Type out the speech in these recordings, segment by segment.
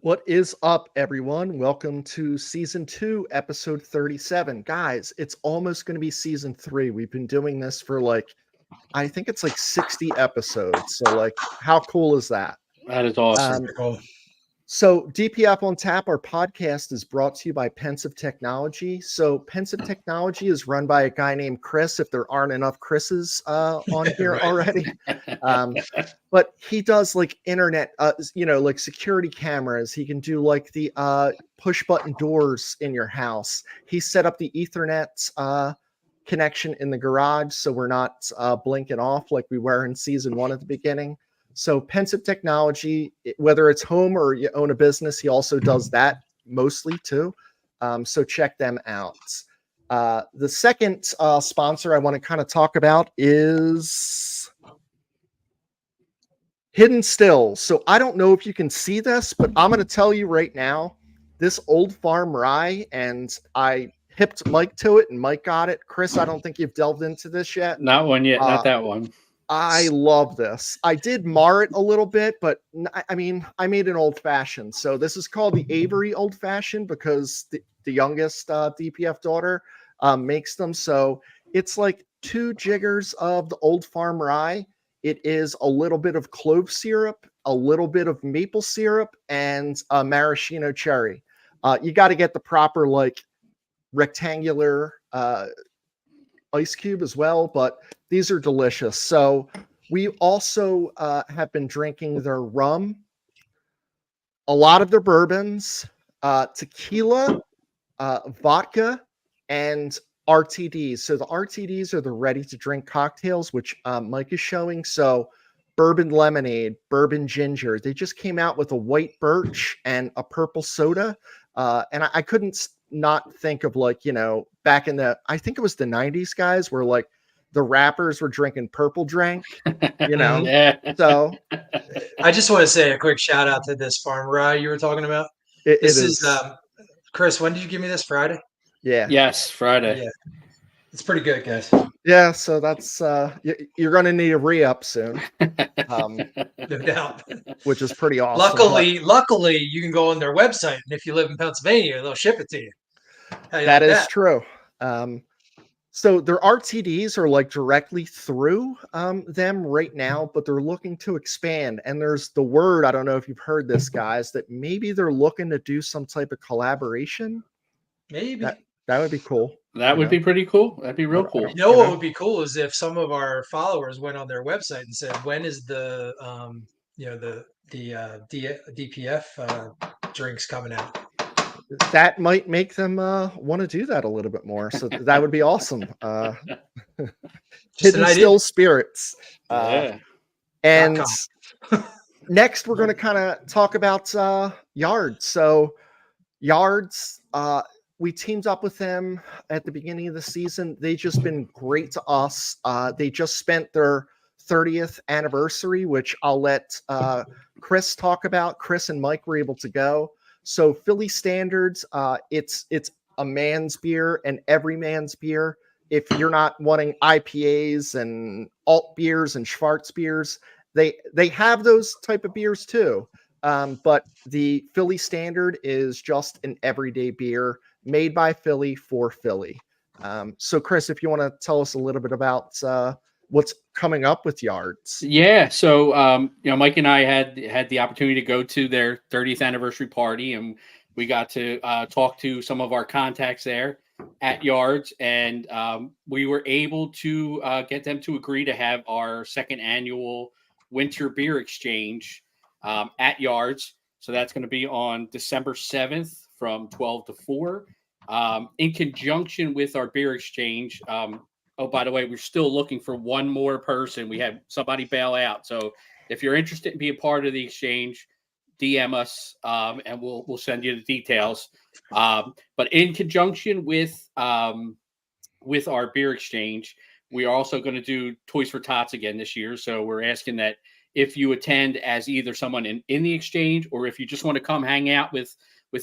What is up, everyone? Welcome to season 2, episode 37. Guys, it's almost going to be season 3. We've been doing this for I think it's 60 episodes. So, how cool is that? That is awesome. So, DPF on Tap, our podcast, is brought to you by Pensive Technology. So, Pensive Technology is run by a guy named Chris, if there aren't enough Chris's on here already. But he does internet, security cameras. He can do the push button doors in your house. He set up the Ethernet connection in the garage so we're not blinking off like we were in season 1 at the beginning. So Pensive Technology, whether it's home or you own a business, he also does that mostly too. So check them out. The second sponsor I want to kind of talk about is Hidden Stills. So I don't know if you can see this, but I'm going to tell you right now, this Old Farm rye, and I hipped Mike to it and Mike got it. Chris, I don't think you've delved into this yet. Not one yet. Not that one. I love this. I did mar it a little bit, but I mean, I made an old fashioned. So this is called the Avery Old Fashioned because the youngest DPF daughter makes them. So it's like 2 jiggers of the Old Farm rye. It is a little bit of clove syrup, a little bit of maple syrup, and maraschino cherry. You got to get the proper rectangular ice cube as well, but these are delicious. So we also have been drinking their rum, a lot of their bourbons, tequila, vodka, and RTDs. So the RTDs are the ready to drink cocktails, which Mike is showing. So bourbon lemonade, bourbon ginger. They just came out with a white birch and a purple soda. And I couldn't not think of back in I think it was the 90s, guys, where the rappers were drinking purple drink, Yeah. So I just want to say a quick shout out to this farm rye you were talking about. This is Chris, when did you give me this? Friday? Yeah. Yes, Friday. Yeah. It's pretty good, guys. Yeah, so that's you're gonna need a re-up soon. No doubt. Which is pretty awesome. Luckily, you can go on their website, and if you live in Pennsylvania, they'll ship it to you. That is true. So their RTDs are directly through them right now, but they're looking to expand. And there's the word, I don't know if you've heard this, guys, that maybe they're looking to do some type of collaboration. Maybe. That would be cool. That would be pretty cool. That'd be real cool. What would be cool is if some of our followers went on their website and said, when is the DPF drinks coming out? That might make them want to do that a little bit more. So that would be awesome. Hidden Still Spirits. And next, we're going to kind of talk about Yards. So Yards, we teamed up with them at the beginning of the season. They've just been great to us. They just spent their 30th anniversary, which I'll let Chris talk about. Chris and Mike were able to go. So Philly Standards, it's a man's beer and every man's beer. If you're not wanting IPAs and alt beers and Schwarz beers, they have those type of beers too. But the Philly Standard is just an everyday beer made by Philly for Philly. So Chris, if you want to tell us a little bit about what's coming up with Yards. Yeah. So, Mike and I had the opportunity to go to their 30th anniversary party, and we got to talk to some of our contacts there at Yards, and we were able to get them to agree to have our second annual winter beer exchange at Yards. So that's going to be on December 7th from 12 to 4. In conjunction with our beer exchange, oh, by the way, we're still looking for one more person. We had somebody bail out. So if you're interested in being part of the exchange, DM us and we'll send you the details. But in conjunction with our beer exchange, we are also going to do Toys for Tots again this year. So we're asking that if you attend as either someone in the exchange, or if you just want to come hang out with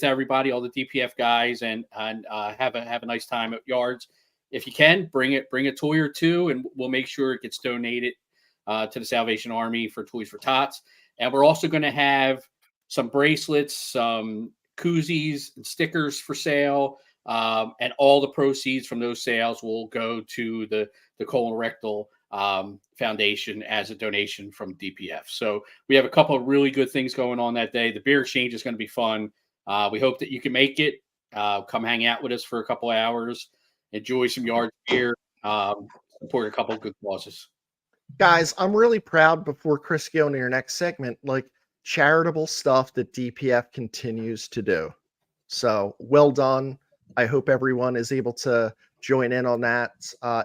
everybody, all the DPF guys, and have a nice time at Yards. If you can, bring a toy or two, and we'll make sure it gets donated to the Salvation Army for Toys for Tots. And we're also going to have some bracelets, some koozies and stickers for sale. And all the proceeds from those sales will go to the colorectal foundation as a donation from DPF. So we have a couple of really good things going on that day. The beer exchange is going to be fun. We hope that you can make it. Come hang out with us for a couple of hours, enjoy some yard beer, support a couple of good causes. Guys, I'm really proud before Chris go into your next segment, like charitable stuff that DPF continues to do. So well done. I hope everyone is able to join in on that.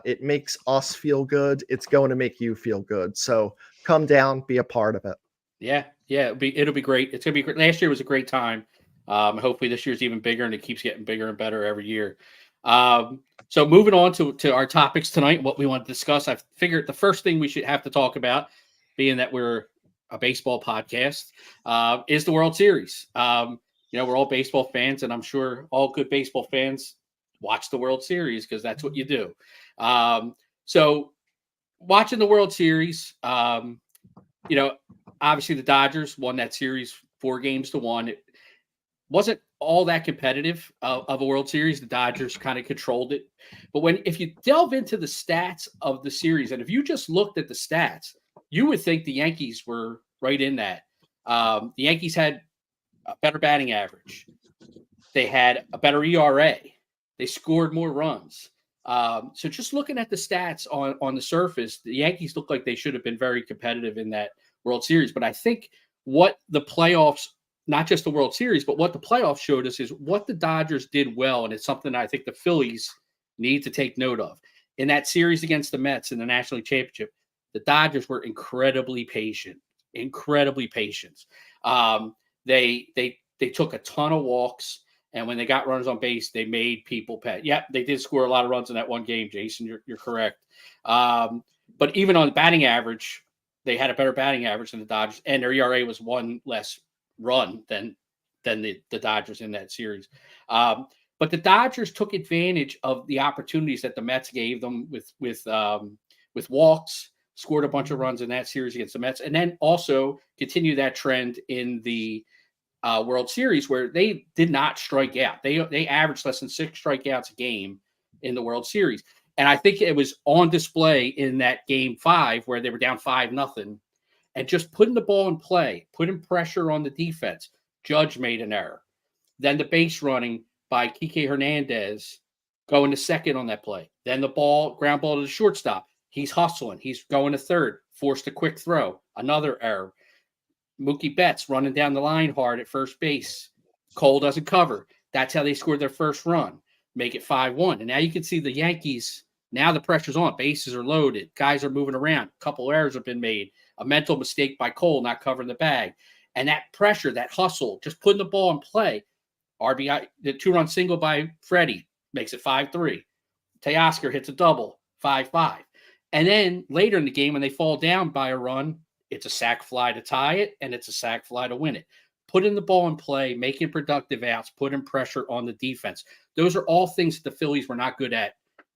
It makes us feel good. It's going to make you feel good. So come down, be a part of it. Yeah. It'll be great. It's gonna be great. Last year was a great time. Hopefully this year's even bigger, and it keeps getting bigger and better every year. So moving on to our topics tonight, what we want to discuss. I figured the first thing we should have to talk about, being that we're a baseball podcast, is the World Series. We're all baseball fans, and I'm sure all good baseball fans watch the World Series because that's what you do. So watching the World Series, obviously the Dodgers won that series 4-1. It wasn't all that competitive of a World Series. The Dodgers kind of controlled it. But if you delve into the stats of the series, and if you just looked at the stats, you would think the Yankees were right in that. The Yankees had a better batting average. They had a better ERA. They scored more runs. So just looking at the stats on the surface, the Yankees look like they should have been very competitive in that World Series. But I think what the playoffs, not just the World Series, but what the playoffs showed us is what the Dodgers did well, and it's something I think the Phillies need to take note of. In that series against the Mets in the National League Championship, the Dodgers were incredibly patient. They took a ton of walks, and when they got runners on base, they made people pay. Yep, they did score a lot of runs in that one game, Jason. You're correct. But even on the batting average, they had a better batting average than the Dodgers, and their ERA was one less run than the Dodgers in that series. But the Dodgers took advantage of the opportunities that the Mets gave them with walks, scored a bunch of runs in that series against the Mets, and then also continue that trend in the World Series where they did not strike out. They averaged less than 6 strikeouts a game in the World Series. And I think it was on display in that game 5 where they were down 5-0, and just putting the ball in play, putting pressure on the defense. Judge made an error. Then the base running by Kike Hernandez going to second on that play. Then the ground ball to the shortstop. He's hustling. He's going to third, forced a quick throw. Another error. Mookie Betts running down the line hard at first base. Cole doesn't cover. That's how they scored their first run. Make it 5-1. And now you can see the Yankees, now the pressure's on. Bases are loaded. Guys are moving around. A couple errors have been made. A mental mistake by Cole not covering the bag. And that pressure, that hustle, just putting the ball in play. RBI, the 2-run single by Freddie makes it 5-3. Teoscar hits a double, 5-5. And then later in the game, when they fall down by a run, it's a sac fly to tie it, and it's a sac fly to win it. Putting the ball in play, making productive outs, putting pressure on the defense. Those are all things that the Phillies were not good at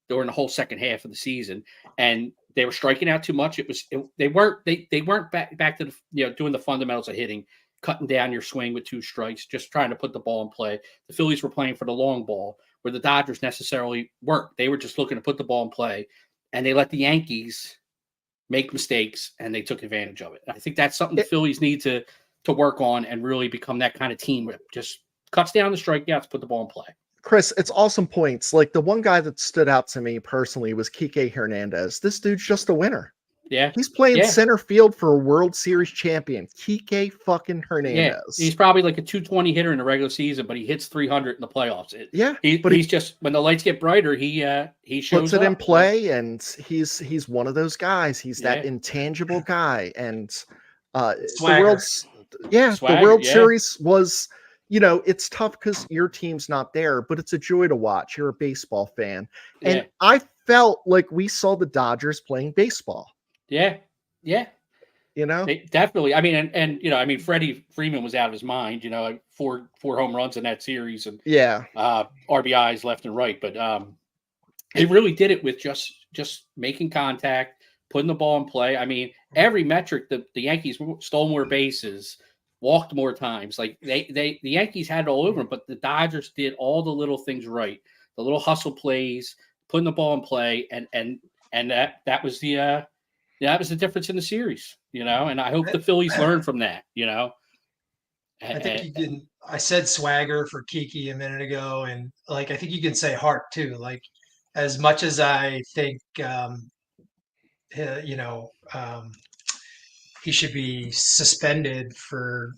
during the whole second half of the season. And they were striking out too much. They weren't back to doing the fundamentals of hitting, cutting down your swing with 2 strikes, just trying to put the ball in play. The Phillies were playing for the long ball, where the Dodgers necessarily weren't. They were just looking to put the ball in play, and they let the Yankees make mistakes, and they took advantage of it. I think that's something the Phillies need to work on and really become that kind of team that just cuts down the strikeouts, put the ball in play. Chris, it's awesome points. Like the one guy that stood out to me personally was Kike Hernandez. This dude's just a winner. Yeah. He's playing center field for a World Series champion. Kike fucking Hernandez. Yeah. He's probably like a 220 hitter in the regular season, but he hits 300 in the playoffs. He's just, when the lights get brighter, he shows puts it up, in play, and he's one of those guys. He's that intangible guy. And the World Series was, it's tough because your team's not there, but it's a joy to watch. You're a baseball fan. And I felt like we saw the Dodgers playing baseball. Yeah. Definitely. I mean, and Freddie Freeman was out of his mind, like four home runs in that series, and RBIs left and right. But he really did it with just making contact, putting the ball in play. I mean, every metric, the Yankees stole more bases, walked more times. Like the Yankees had it all over them, but the Dodgers did all the little things right. The little hustle plays, putting the ball in play, and that was the difference in the series, and I hope the Phillies learn from that, I think you can. I said swagger for Kiki a minute ago, and I think you can say heart too. Like, as much as I think, you know, he should be suspended for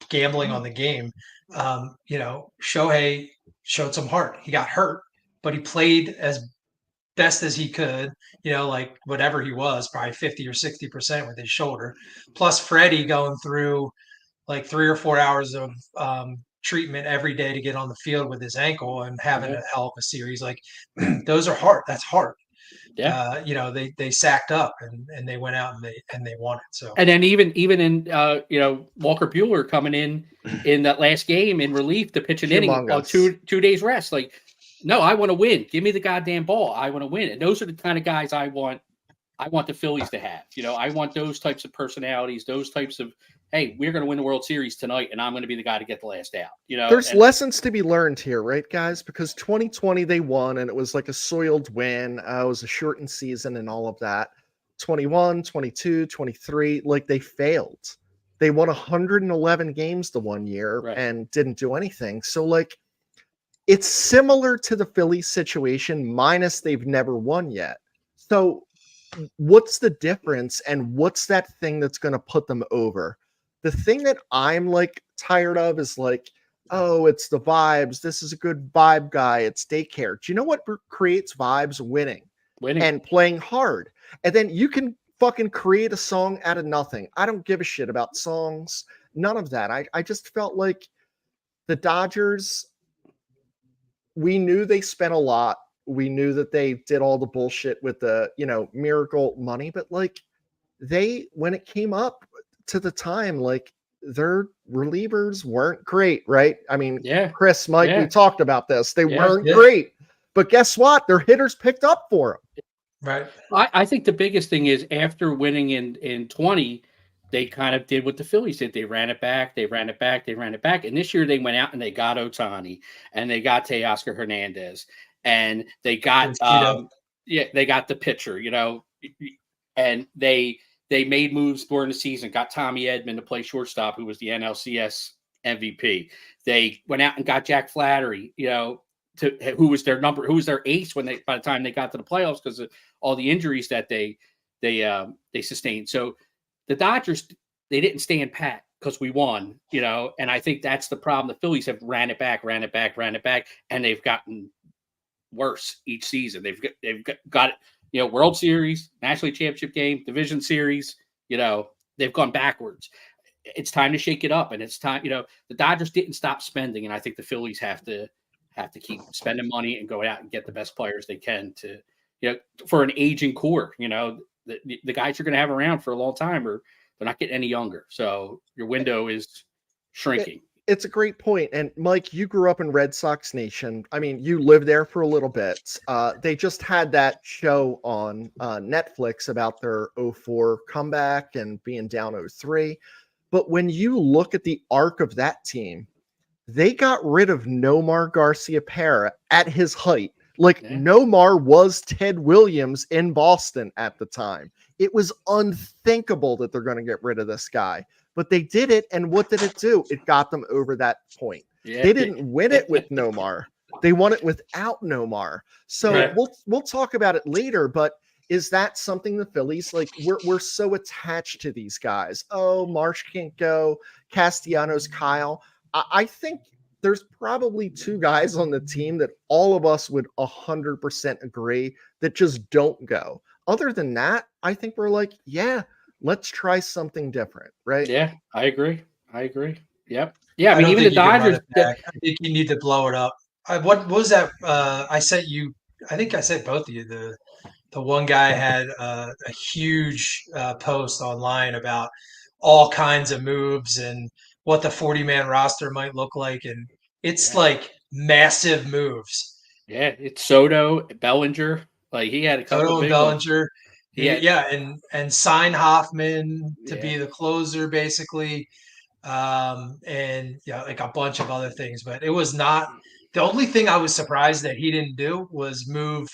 gambling on the game. Shohei showed some heart. He got hurt, but he played as best as he could, like whatever he was, probably 50 or 60% with his shoulder. Plus Freddie going through like 3 or 4 hours of treatment every day to get on the field with his ankle and having a hell of a series. Like those are hard. That's hard. Yeah. They sacked up and they went out and they won it. So, and then even in Walker Buehler coming in that last game in relief to pitch an inning on 2 days rest. Like, no, I want to win. Give me the goddamn ball. I want to win. And those are the kind of guys I want the Phillies to have. I want those types of personalities, those types of, hey, we're going to win the World Series tonight, and I'm going to be the guy to get the last out. There's lessons to be learned here, right, guys? Because 2020 they won, and it was like a soiled win. It was a shortened season and all of that. 21, 22, 23, like they failed. They won 111 games the one year and didn't do anything. So, like, it's similar to the Phillies situation, minus they've never won yet. So what's the difference, and what's that thing that's going to put them over? The thing that I'm like tired of is like, oh, it's the vibes. This is a good vibe guy. It's daycare. Do you know what creates vibes? Winning and playing hard. And then you can fucking create a song out of nothing. I don't give a shit about songs. None of that. I just felt like the Dodgers, we knew they spent a lot. We knew that they did all the bullshit with the, miracle money, but like when it came up to the time, like their relievers weren't great, right? I mean, Chris, Mike, we talked about this. They weren't great, but guess what? Their hitters picked up for them. Right. I think the biggest thing is after winning in 20, they kind of did what the Phillies did. They ran it back. And this year they went out and they got Ohtani and they got Teoscar Hernandez and they got they got the pitcher, and they made moves during the season, got Tommy Edman to play shortstop, who was the NLCS MVP. They went out and got Jack Flaherty, who was their ace by the time they got to the playoffs because of all the injuries that they sustained. So the Dodgers, they didn't stand pat because we won, and I think that's the problem. The Phillies have ran it back, and they've gotten worse each season. They've got World Series, National League Championship game, Division Series, they've gone backwards. It's time to shake it up, and it's time, the Dodgers didn't stop spending, and I think the Phillies have to keep spending money and go out and get the best players they can to, for an aging core. The guys you're going to have around for a long time they're not getting any younger. So your window is shrinking. It's a great point. And Mike, you grew up in Red Sox Nation. I mean, you lived there for a little bit. They just had that show on Netflix about their 04 comeback and being down 03. But when you look at the arc of that team, they got rid of Nomar Garcia-Parra at his height. Like Nomar was Ted Williams in Boston at the time. It was unthinkable that they're going to get rid of this guy, but they did it. And what did it do? It got them over that point. They didn't win it with Nomar. They won it without Nomar. So we'll talk about it later, but is that something the Phillies, like we're so attached to these guys? Oh, Marsh can't go. Castellanos, Kyle. I think there's probably 2 guys on the team that all of us would 100% agree that just don't go. Other than that, I think we're like, let's try something different, right? Yeah, I agree. Yep. Yeah, I mean, even the Dodgers. I think you need to blow it up. What was that? I sent you. I think I sent both of you. The one guy had a huge post online about all kinds of moves and what the 40-man roster might look like, and it's like massive moves. Yeah, it's Soto, Bellinger. Like he had a couple Soto of and Bellinger. And sign Hoffman to be the closer, basically. and like a bunch of other things. But it was not the only thing I was surprised that he didn't do was move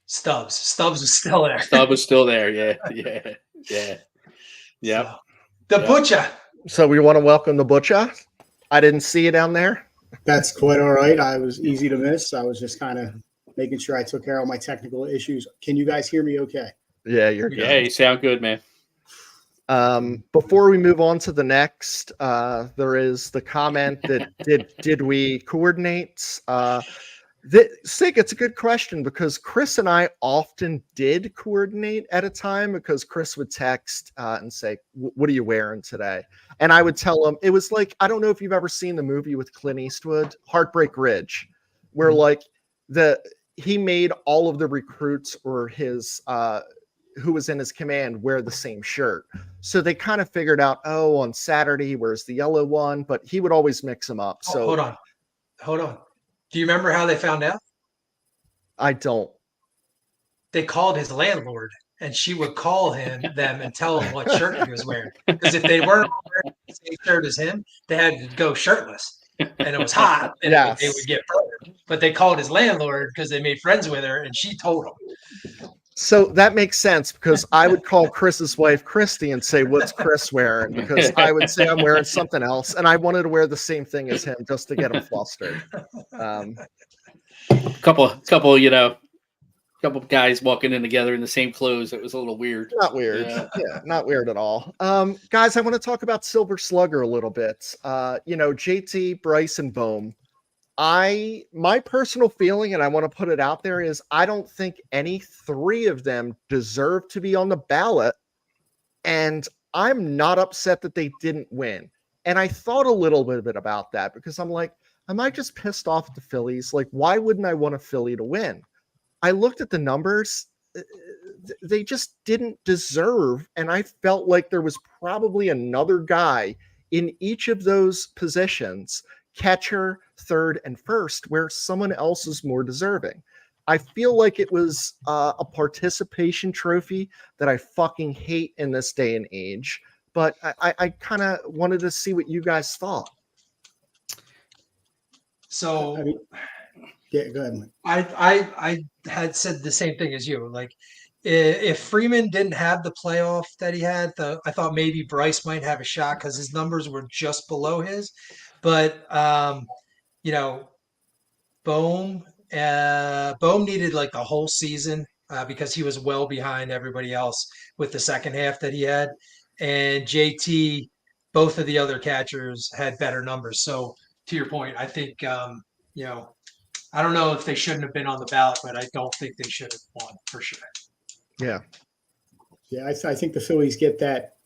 Stubbs. Stubbs was still there. Stubb was still there. Yeah. So, the butcher. So we want to welcome the butcher. I didn't see you down there. That's quite all right. I was easy to miss. I was just kind of making sure I took care of all my technical issues. Can you guys hear me okay? Yeah, you're good. Yeah, you sound good, man. Before we move on to the next, there is the comment that did we coordinate? Sig, it's a good question because Chris and I often did coordinate at a time because Chris would text and say, "What are you wearing today?" And I would tell him it was like, I don't know if you've ever seen the movie with Clint Eastwood, Heartbreak Ridge, where like he made all of the recruits or his who was in his command wear the same shirt. So they kind of figured out, oh, on Saturday he wears the yellow one, but he would always mix them up. So hold on. Do you remember how they found out? I don't. They called his landlord, and she would call them and tell him what shirt he was wearing. Because if they weren't wearing the same shirt as him, they had to go shirtless. And it was hot, and they would get burned. But they called his landlord because they made friends with her, and she told him. So that makes sense because I would call Chris's wife Christy and say, "What's Chris wearing?" Because I would say I'm wearing something else, and I wanted to wear the same thing as him just to get him flustered. Couple, couple guys walking in together in the same clothes. It was a little weird. Not weird. Yeah, not weird at all. Guys, I want to talk about Silver Slugger a little bit. JT, Bryce, and Bohm. My personal feeling, and I want to put it out there, is I don't think any three of them deserve to be on the ballot. And I'm not upset that they didn't win. And I thought a little bit about that because I'm like, am I just pissed off at the Phillies? Like, why wouldn't I want a Philly to win? I looked at the numbers. They just didn't deserve. And I felt like there was probably another guy in each of those positions, catcher, third, and first, where someone else is more deserving. I feel like it was a participation trophy that I fucking hate in this day and age. But I kind of wanted to see what you guys thought. So, yeah, go ahead, Mike. I had said the same thing as you. Like, if Freeman didn't have the playoff that he had, I thought maybe Bryce might have a shot because his numbers were just below his. But Bohm needed like the whole season because he was well behind everybody else with the second half that he had, and JT, both of the other catchers had better numbers. So to your point, I think I don't know if they shouldn't have been on the ballot, but I don't think they should have won for sure. Yeah. Yeah, I think the Phillies get that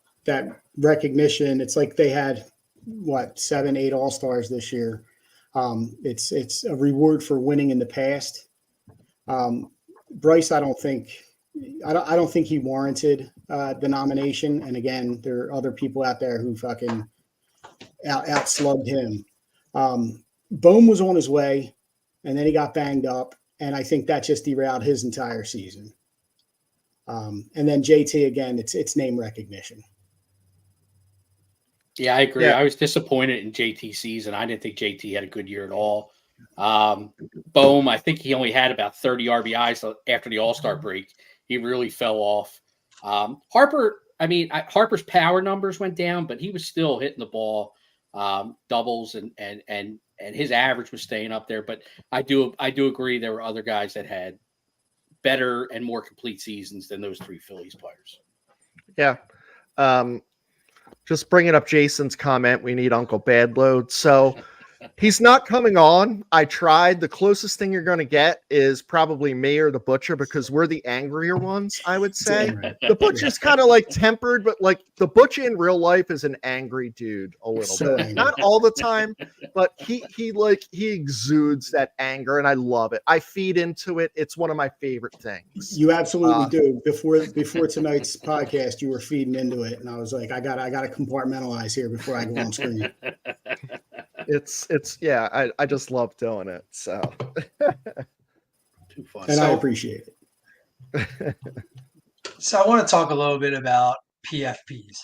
recognition. It's like they had 7, 8 All-Stars this year. It's a reward for winning in the past. Bryce, I don't think he warranted the nomination. And again, there are other people out there who fucking outslugged him. Bohm was on his way, and then he got banged up, and I think that just derailed his entire season. And then JT, again, it's name recognition. Yeah, I agree. Yeah. I was disappointed in JT's season. I didn't think JT had a good year at all. Bohm, I think he only had about 30 RBIs after the All-Star break. He really fell off. Harper, Harper's power numbers went down, but he was still hitting the ball doubles and his average was staying up there. But I do agree there were other guys that had better and more complete seasons than those three Phillies players. Yeah. Just bringing up Jason's comment, we need Uncle Badload. So he's not coming on. I tried. The closest thing you're going to get is probably me or the Butcher because we're the angrier ones, I would say. The Butcher's kind of like tempered, but like the Butcher in real life is an angry dude a little bit. Not all the time, but he exudes that anger, and I love it. I feed into it. It's one of my favorite things. You absolutely do. Before tonight's podcast, you were feeding into it, and I was like, I gotta compartmentalize here before I go on screen. It's I just love doing it. So Too fun. And I appreciate it. So I want to talk a little bit about PFPs.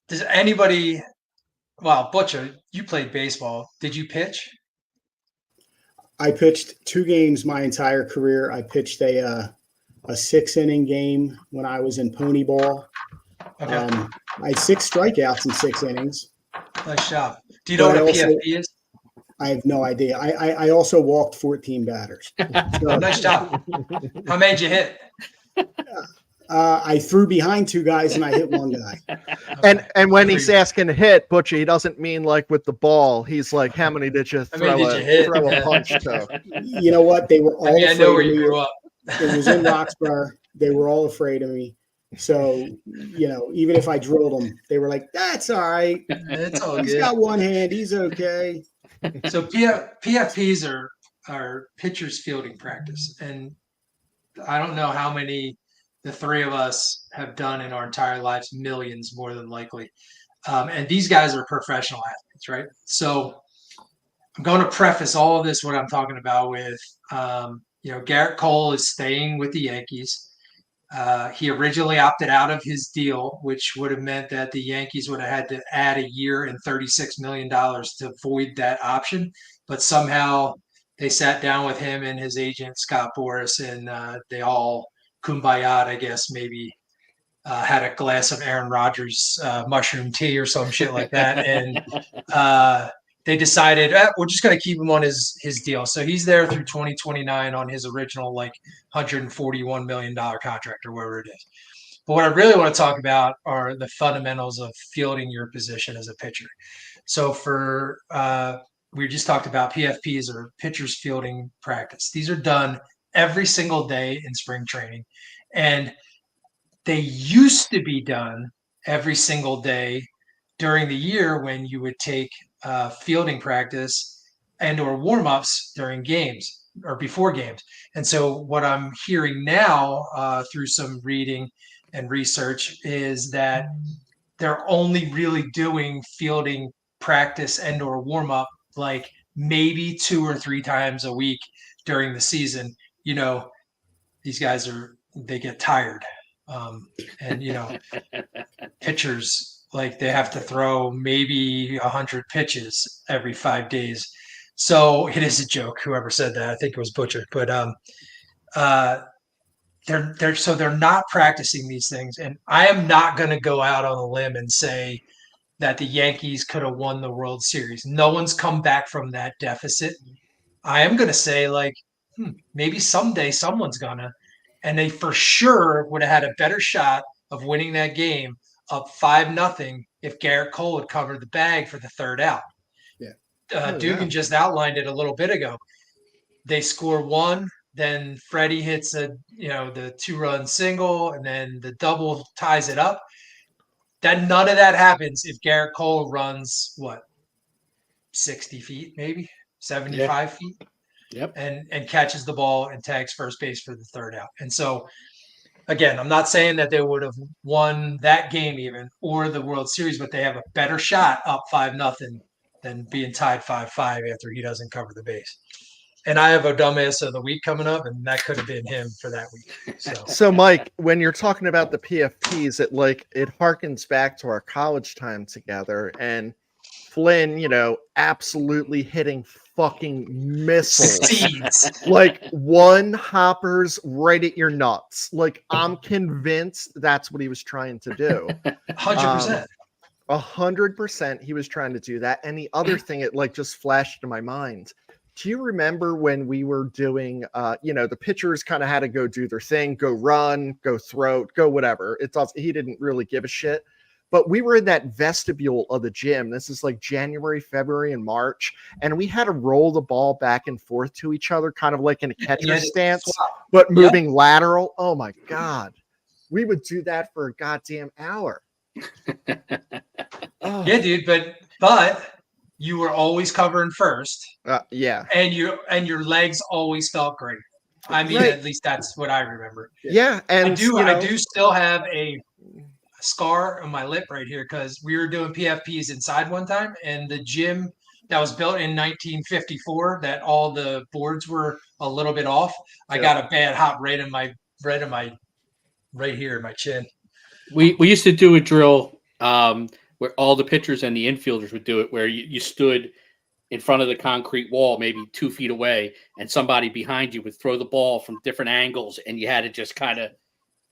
Does anybody? Well, Butcher, you played baseball. Did you pitch? I pitched 2 games my entire career. I pitched a 6-inning game when I was in pony ball. Okay, I had 6 strikeouts in 6 innings. nice job. Do you know But what I a also- PFP is? I have no idea. I also walked 14 batters. So, Nice job. How many you hit? I threw behind 2 guys and I hit 1 guy. Okay. And when Good he's for you. asking to hit, Butcher, he doesn't mean like with the ball. He's like, how many did you How many throw, did you hit? throw a Yeah. punch to? You know what? They were all I mean, I afraid know where of you me. grew up. It was in Roxborough. They were all afraid of me. So, even if I drilled them, they were like, that's all right. It's all He's good. got 1 hand. He's okay. So PFPs are pitchers fielding practice, and I don't know how many the 3 of us have done in our entire lives, millions more than likely. And these guys are professional athletes, right? So I'm going to preface all of this, what I'm talking about with, Garrett Cole is staying with the Yankees. He originally opted out of his deal, which would have meant that the Yankees would have had to add a year and $36 million to void that option. But somehow they sat down with him and his agent, Scott Boras, and they all kumbaya'd, I guess, maybe had a glass of Aaron Rodgers mushroom tea or some shit like that. And they decided we're just going to keep him on his deal. So he's there through 2029 on his original $141 million contract or whatever it is. But what I really want to talk about are the fundamentals of fielding your position as a pitcher. So we just talked about PFPs or pitchers fielding practice. These are done every single day in spring training. And they used to be done every single day during the year when you would take fielding practice and or warm-ups during games or before games. And so what I'm hearing now through some reading and research is that they're only really doing fielding practice and or warm-up like maybe 2 or 3 times a week during the season. These guys they get tired. And pitchers, like, they have to throw maybe 100 pitches every 5 days. So it is a joke. Whoever said that, I think it was Butcher. But they're not practicing these things. And I am not going to go out on a limb and say that the Yankees could have won the World Series. No one's come back from that deficit. I am going to say, maybe someday someone's gonna. And they for sure would have had a better shot of winning that game up 5-0 if Garrett Cole had covered the bag for the 3rd out. Yeah. Dugan just outlined it a little bit ago. They score 1, then Freddie hits the 2-run single, and then the double ties it up. None of that happens if Garrett Cole runs 60 feet, maybe 75 feet. Yep. And catches the ball and tags first base for the 3rd out. And so, again, I'm not saying that they would have won that game even or the World Series, but they have a better shot up 5-0 than being tied 5-5 after he doesn't cover the base. And I have a dumbass of the week coming up, and that could have been him for that week. So Mike, when you're talking about the PFPs, it harkens back to our college time together, and Flynn, absolutely hitting fucking missiles, Seeds. like 1 hoppers right at your nuts. Like, I'm convinced that's what he was trying to do. 100%. 100% he was trying to do that. And the other thing, it just flashed in my mind. Do you remember when we were doing, the pitchers kind of had to go do their thing, go run, go throw, go whatever. He didn't really give a shit. But we were in that vestibule of the gym. This is like January, February, and March. And we had to roll the ball back and forth to each other, kind of like in a catcher stance, but moving lateral. Oh, my God. We would do that for a goddamn hour. Oh. Yeah, dude. But you were always covering first. Yeah. And your legs always felt great. I mean, right. At least that's what I remember. Yeah. And I do still have a scar on my lip right here because we were doing PFPs inside one time, and the gym that was built in 1954 that all the boards were a little bit off. I got a bad hop right here in my chin. We used to do a drill where all the pitchers and the infielders would do it, where you stood in front of the concrete wall, maybe 2 feet away, and somebody behind you would throw the ball from different angles, and you had to just kind of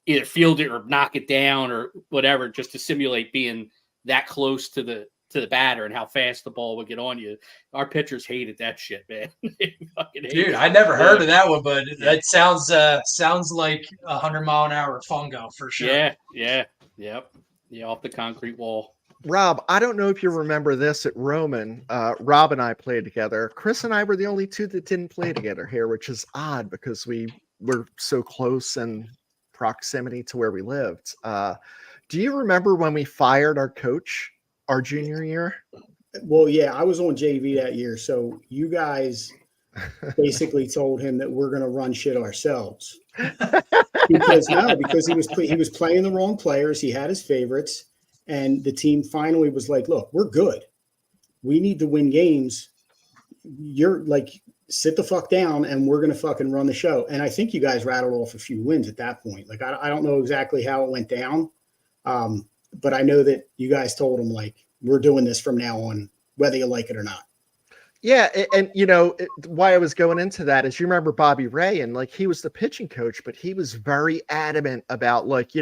either field it or knock it down or whatever, just to simulate being that close to the batter and how fast the ball would get on you. Our pitchers hated that shit, man. Dude, I never heard of that one, but that sounds like 100-mile-an-hour fungo for sure. Yeah, off the concrete wall. Rob, I don't know if you remember this at Roman. Rob and I played together. Chris and I were the only two that didn't play together here, which is odd because we were so close in proximity to where we lived. Do you remember when we fired our coach our junior year? Well, yeah, I was on JV that year. So you guys basically told him that we're going to run shit ourselves because he was playing the wrong players. He had his favorites, and the team finally was like, look, we're good. We need to win games. You're like, sit the fuck down and we're going to fucking run the show. And I think you guys rattled off a few wins at that point. Like, I don't know exactly how it went down. But I know that you guys told him, like, we're doing this from now on, whether you like it or not. Yeah. And why I was going into that is, you remember Bobby Ray, and like, he was the pitching coach, but he was very adamant about, like,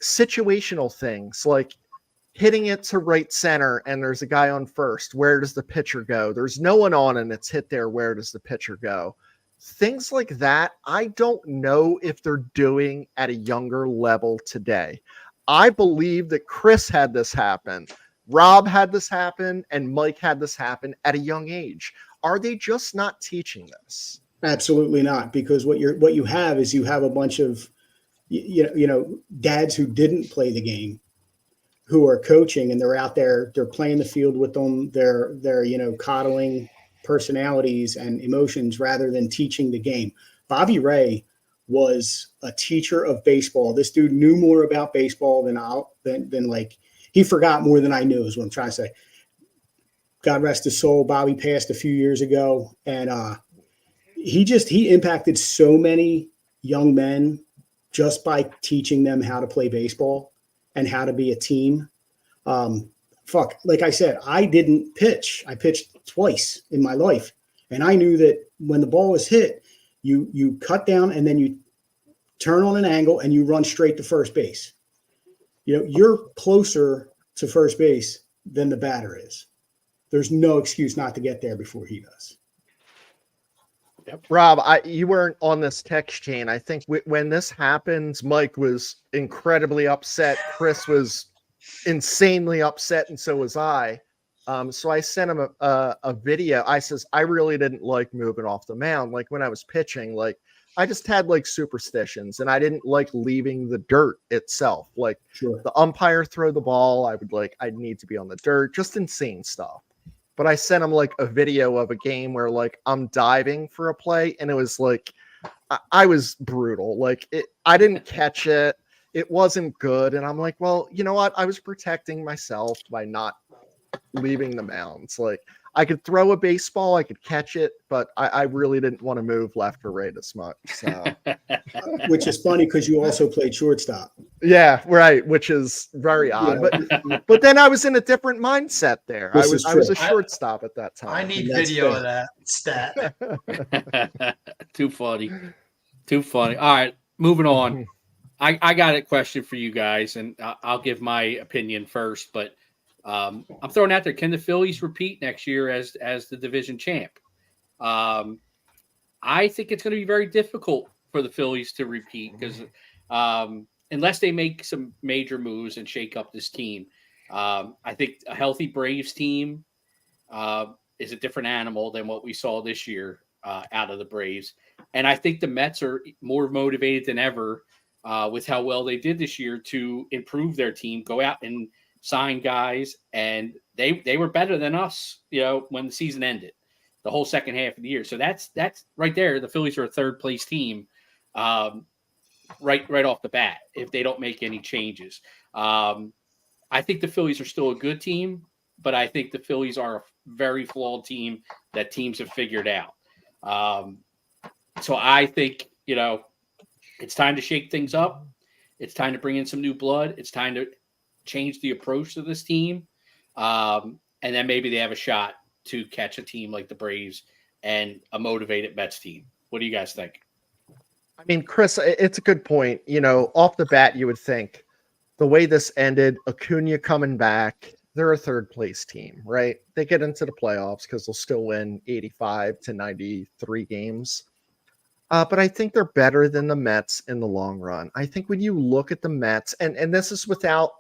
situational things, like hitting it to right center and there's a guy on first. Where does the pitcher go? There's no one on and it's hit there. Where does the pitcher go? Things like that. I don't know if they're doing at a younger level today. I believe that Chris had this happen, Rob had this happen, and Mike had this happen at a young age. Are they just not teaching this? Absolutely not, because what you have is you have a bunch of dads who didn't play the game, who are coaching, and they're out there, they're playing the field with them, they're coddling personalities and emotions rather than teaching the game. Bobby Ray was a teacher of baseball. This dude knew more about baseball than like, he forgot more than I knew, is what I'm trying to say. God rest his soul. Bobby passed a few years ago, and he impacted so many young men just by teaching them how to play baseball and how to be a team. Like I said, I didn't pitch. I pitched twice in my life, and I knew that when the ball was hit, you cut down and then you turn on an angle and you run straight to first base. You're closer to first base than the batter is. There's no excuse not to get there before he does. Yep. Rob, you weren't on this text chain. I think when this happens, Mike was incredibly upset. Chris was insanely upset, and so was I. So I sent him a video. I says, I really didn't like moving off the mound. Like, when I was pitching, like, I just had like superstitions, and I didn't like leaving the dirt itself. Like, sure. The umpire throw the ball, I'd need to be on the dirt, just insane stuff. But I sent him like a video of a game where like I'm diving for a play, and it was like, I was brutal. Like, I didn't catch it. It wasn't good. And I'm like, well, you know what? I was protecting myself by not leaving the mounds. Like, I could throw a baseball, I could catch it, but I really didn't want to move left or right as much. So, which is funny because you also played shortstop. Yeah, right. Which is very odd. Yeah. But then I was in a different mindset there. I was a shortstop at that time. I need video of that stat. Too funny. All right, moving on. I got a question for you guys, and I'll give my opinion first, but I'm throwing out there, can the Phillies repeat next year as the division champ? I think it's going to be very difficult for the Phillies to repeat because unless they make some major moves and shake up this team, I think a healthy Braves team is a different animal than what we saw this year out of the Braves. And I think the Mets are more motivated than ever with how well they did this year to improve their team, go out and sign guys, and they were better than us, when the season ended, the whole second half of the year. So that's right there. The Phillies are a third place team, right off the bat if they don't make any changes. I think the Phillies are still a good team, but I think the Phillies are a very flawed team that teams have figured out. So I think it's time to shake things up. It's time to bring in some new blood. It's time to change the approach to this team. And then maybe they have a shot to catch a team like the Braves and a motivated Mets team. What do you guys think? I mean, Chris, it's a good point. Off the bat, you would think the way this ended, Acuna coming back, they're a third place team, right? They get into the playoffs because they'll still win 85 to 93 games. But I think they're better than the Mets in the long run. I think when you look at the Mets, and this is without,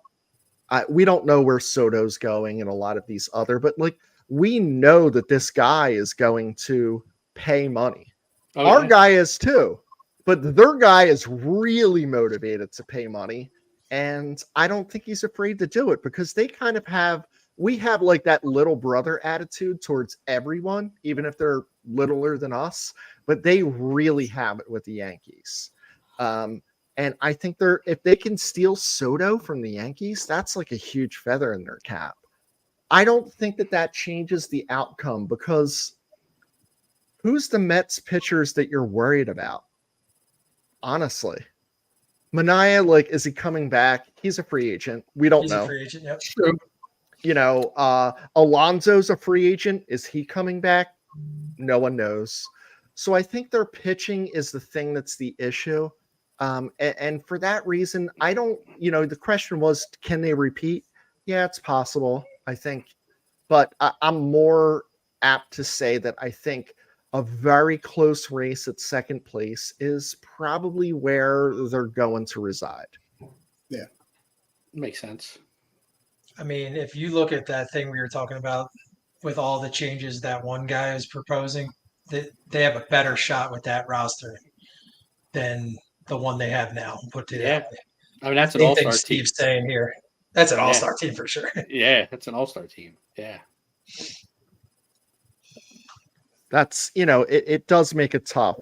we don't know where Soto's going and a lot of these other, but like we know that this guy is going to pay money. Oh, Our yeah. guy is too, but their guy is really motivated to pay money. And I don't think he's afraid to do it because they kind of we have like that little brother attitude towards everyone, even if they're littler than us, but they really have it with the Yankees. And I think if they can steal Soto from the Yankees, that's like a huge feather in their cap. I don't think that changes the outcome because who's the Mets pitchers that you're worried about? Honestly. Manaea, like, is he coming back? He's a free agent. We don't know. He's a free agent, yep. True. Alonso's a free agent. Is he coming back? No one knows. So I think their pitching is the thing that's the issue. And for that reason, I don't, the question was, can they repeat? Yeah, it's possible, I think. But I'm more apt to say that I think a very close race at second place is probably where they're going to reside. Yeah. Makes sense. I mean, if you look at that thing we were talking about with all the changes that one guy is proposing, they have a better shot with that roster than the one they have now. Put it that way. I mean, that's an Same all-star thing team. Steve's saying here. That's an all-star team for sure. Yeah, that's an all-star team. Yeah. That's, it does make it tough.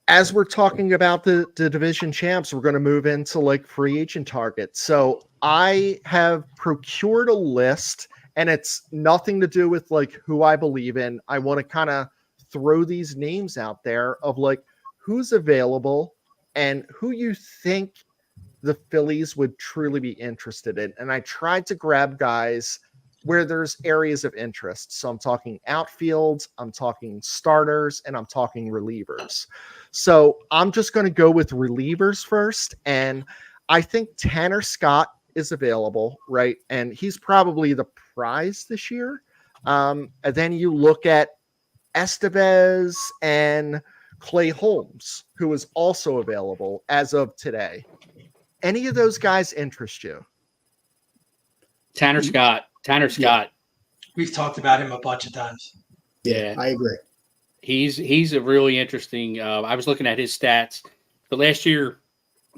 As we're talking about the division champs, we're going to move into like free agent targets. So I have procured a list, and it's nothing to do with like who I believe in. I want to kind of throw these names out there of like who's available and who you think the Phillies would truly be interested in. And I tried to grab guys where there's areas of interest. So I'm talking outfield, I'm talking starters, and I'm talking relievers. So I'm just going to go with relievers first. And I think Tanner Scott is available, right? And he's probably the prize this year. And then you look at Estevez and Clay Holmes, who is also available as of today. Any of those guys interest you? Tanner Scott. Yeah. We've talked about him a bunch of times. Yeah. I agree. He's a really interesting. I was looking at his stats. But last year,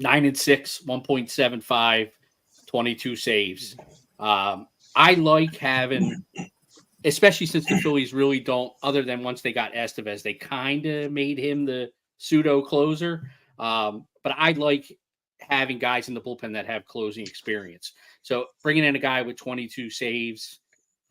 9-6, 1.75, 22 saves. I like having, especially since the Phillies really don't, other than once they got Estevez, they kind of made him the pseudo closer. But I like having guys in the bullpen that have closing experience. So bringing in a guy with 22 saves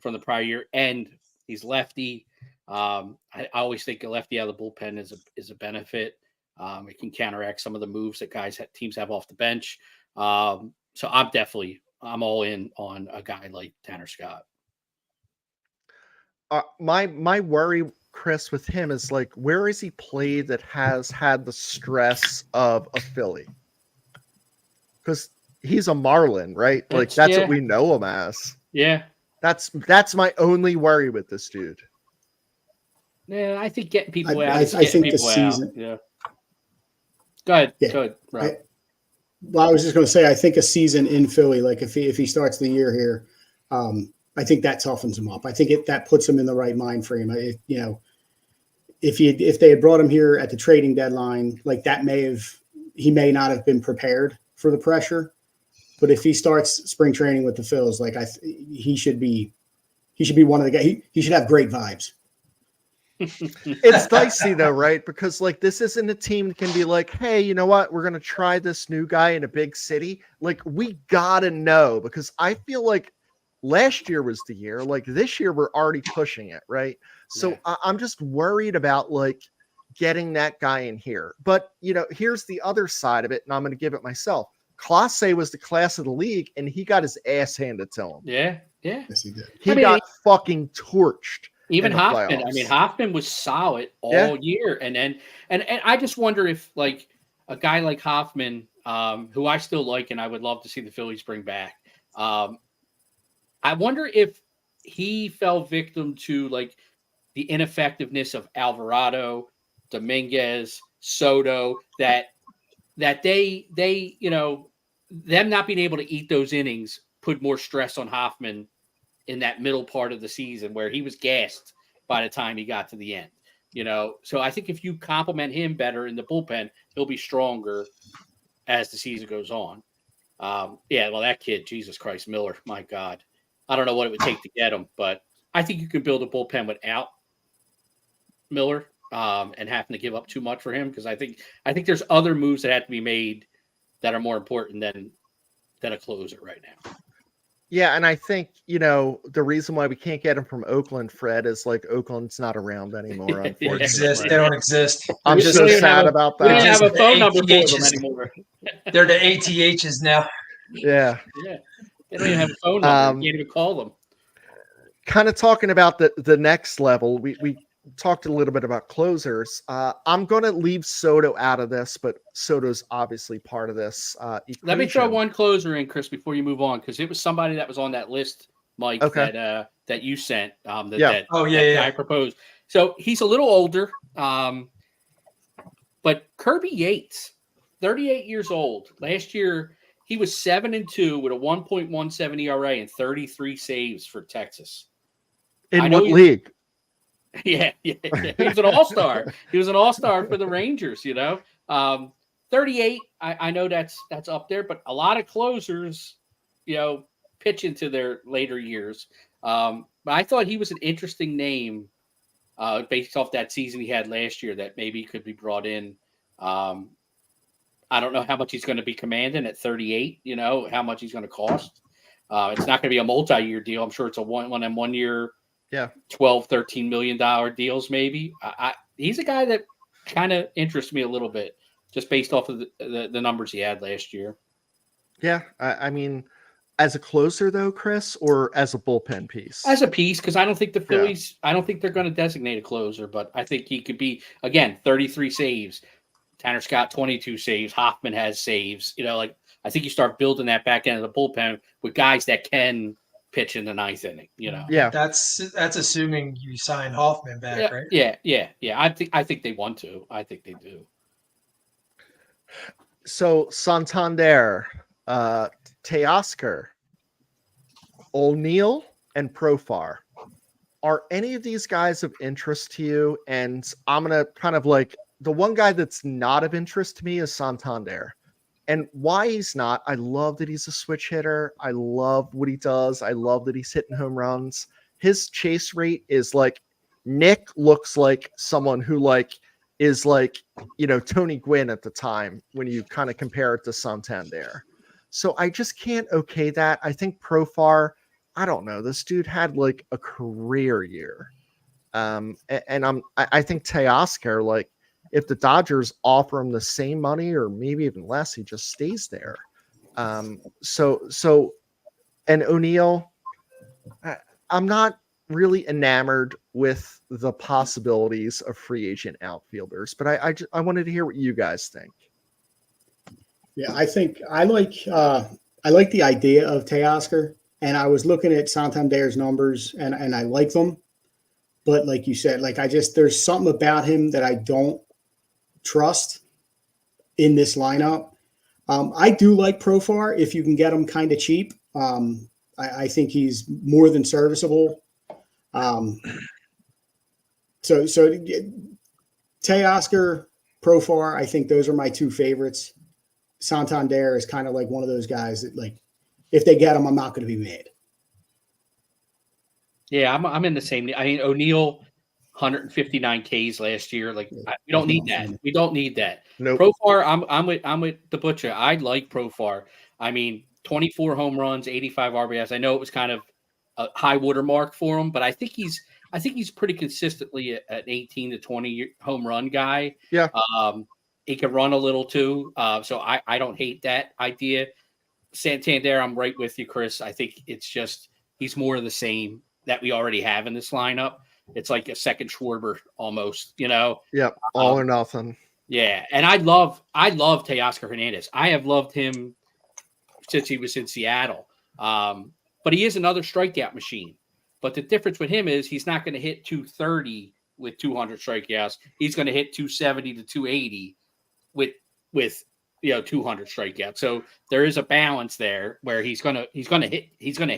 from the prior year, and he's lefty. I always think a lefty out of the bullpen is a benefit. It can counteract some of the moves that teams have off the bench. So I'm all in on a guy like Tanner Scott. My worry, Chris, with him is like, where is he played that has had the stress of a Philly? Because he's a Marlin, right? Like that's what we know him as. Yeah. That's my only worry with this dude. Yeah, I think getting people out. I think the season. Yeah. Go ahead. Yeah. Go ahead, Rob. I was just going to say, I think a season in Philly, like if he starts the year here, I think that toughens him up. I think that puts him in the right mind frame. If they had brought him here at the trading deadline, like that he may not have been prepared for the pressure. But if he starts spring training with the Phils, like he should be one of the guys. He should have great vibes. It's dicey though, right? Because like this isn't a team that can be like, hey, you know what? We're gonna try this new guy in a big city. Like we gotta know, because I feel like last year was the year. Like this year we're already pushing it, right? So yeah. I'm just worried about like getting that guy in here. But here's the other side of it, and I'm gonna give it myself. Clase was the class of the league, and he got his ass handed to him. Yeah. Yes, he did. He got fucking torched. Even in the Hoffman. playoffs. I mean, Hoffman was solid all year, and then and I just wonder if like a guy like Hoffman, who I still like, and I would love to see the Phillies bring back. I wonder if he fell victim to like the ineffectiveness of Alvarado, Dominguez, Soto, that they them not being able to eat those innings put more stress on Hoffman in that middle part of the season where he was gassed by the time he got to the end. So I think if you compliment him better in the bullpen, he'll be stronger as the season goes on. Well, that kid, Jesus Christ, Miller, my God. I don't know what it would take to get him, but I think you can build a bullpen without Miller and having to give up too much for him, because I think there's other moves that have to be made that are more important than a closer right now. Yeah, and I think, the reason why we can't get him from Oakland, Fred, is like Oakland's not around anymore, unfortunately. They don't exist. I'm so sad about that. We don't have a The phone number for them ATHs. anymore. They're the ATHs now. Yeah. Yeah. They don't even have a phone number. You can't even call them. Kind of talking about the next level, we talked a little bit about closers. I'm going to leave Soto out of this, but Soto's obviously part of this equation. Let me throw one closer in, Chris, before you move on, because it was somebody that was on that list, Mike, that you sent. That I proposed. So he's a little older, but Kirby Yates, 38 years old. Last year, he was 7-2 with a 1.17 ERA and 33 saves for Texas. In what league? Yeah. He was an all-star. He was an all-star for the Rangers, 38, I know that's up there, but a lot of closers, pitch into their later years. But I thought he was an interesting name based off that season he had last year that maybe could be brought in. I don't know how much he's going to be commanding at 38, how much he's going to cost. It's not going to be a multi-year deal. I'm sure it's a one year, $12, $13 million deals maybe. He's a guy that kind of interests me a little bit just based off of the numbers he had last year. Yeah, I mean, as a closer though, Chris, or as a bullpen piece? As a piece, because I don't think the Phillies, I don't think they're going to designate a closer, but I think he could be, again, 33 saves. Tanner Scott, 22 saves. Hoffman has saves. I think you start building that back end of the bullpen with guys that can pitch in the ninth inning. Yeah, that's assuming you sign Hoffman back, right? Yeah. I think they want to. I think they do. So Santander, Teoscar, O'Neill, and Profar. Are any of these guys of interest to you? And I'm gonna kind of like, the one guy that's not of interest to me is Santander. And why he's not, I love that he's a switch hitter. I love what he does. I love that he's hitting home runs. His chase rate is like, Nick looks like someone who is Tony Gwynn at the time when you kind of compare it to Santander. So I just can't okay that. I think Profar, I don't know. This dude had like a career year. And I think Teoscar, if the Dodgers offer him the same money or maybe even less, he just stays there. And O'Neill, I'm not really enamored with the possibilities of free agent outfielders, but I wanted to hear what you guys think. Yeah, I think I like the idea of Teoscar, and I was looking at Santander's numbers and I like them, but like you said, there's something about him that I don't trust in this lineup. I do like Profar if you can get him kind of cheap. I think he's more than serviceable. So Teoscar, Profar, I think those are my two favorites. Santander is kind of like one of those guys that, if they get him, I'm not going to be mad. Yeah, I'm in the same. I mean, O'Neill, 159 Ks last year. We don't need that. We don't need that. Nope. Profar, I'm with the butcher. I like Profar. I mean, 24 home runs, 85 RBIs. I know it was kind of a high watermark for him, but I think he's pretty consistently an 18 to 20 home run guy. Yeah. He can run a little too. So I don't hate that idea. Santander, I'm right with you, Chris. I think it's just he's more of the same that we already have in this lineup. It's like a second Schwarber almost, Yep, all or nothing. Yeah, and I love Teoscar Hernandez. I have loved him since he was in Seattle. But he is another strikeout machine. But the difference with him is he's not going to hit 230 with 200 strikeouts. He's going to hit 270 to 280 with 200 strikeouts. So there is a balance there where he's going to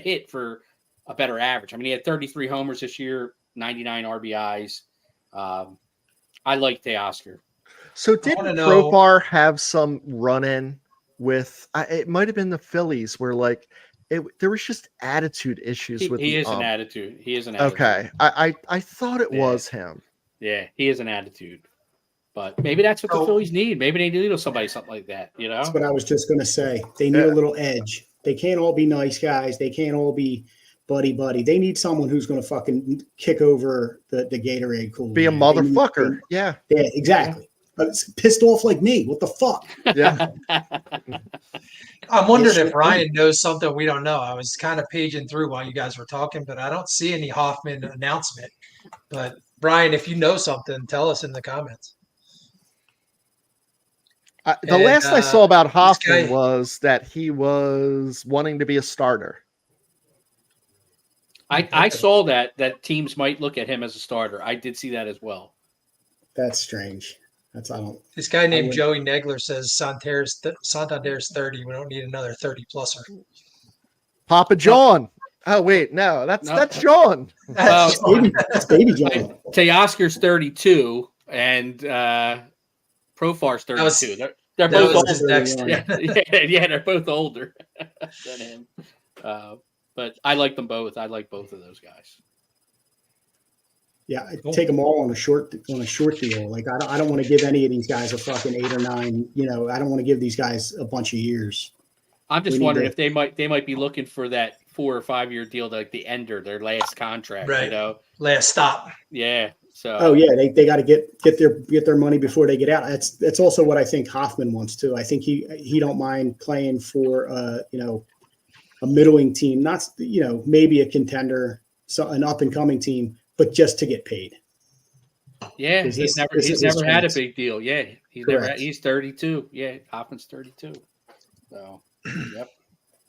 hit for a better average. I mean, he had 33 homers this year, 99 RBIs. I like Teoscar. So did Profar have some run-in with? It might have been the Phillies, where there was just attitude issues with. He is an attitude. He is an attitude. Okay, I thought it was him. Yeah, he is an attitude. But maybe that's what the Phillies need. Maybe they need something like that. That's what I was just going to say. They need a little edge. They can't all be nice guys. They can't all be buddy. They need someone who's going to fucking kick over the Gatorade cooler. Be a motherfucker. Yeah, exactly. Yeah. It's pissed off like me. What the fuck? Yeah. I'm wondering if Ryan knows something we don't know. I was kind of paging through while you guys were talking, but I don't see any Hoffman announcement. But Brian, if you know something, tell us in the comments. The last I saw about Hoffman was that he was wanting to be a starter. I saw that teams might look at him as a starter. I did see that as well. That's strange. This guy named Joey Negler says Santander's 30. We don't need another 30-pluser. Papa John. Oh wait, no, that's John. That's baby John. Teoscar's 32 and Profar's 32. They're both older. Next yeah, they're both older than him. But I like them both. I like both of those guys. Yeah, take them all on a short deal. Like I don't want to give any of these guys a fucking 8 or 9. I don't want to give these guys a bunch of years. I'm just wondering if they might be looking for that 4 or 5 year deal, like the ender, their last contract. Right. Last stop. Yeah. So. Oh yeah, they got to get their money before they get out. That's also what I think Hoffman wants to. I think he don't mind playing for a middling team, not maybe a contender, an up and coming team, but just to get paid. Yeah, he's never had a big deal. Yeah, he's 32. Yeah, Hoffman's 32. So, yep.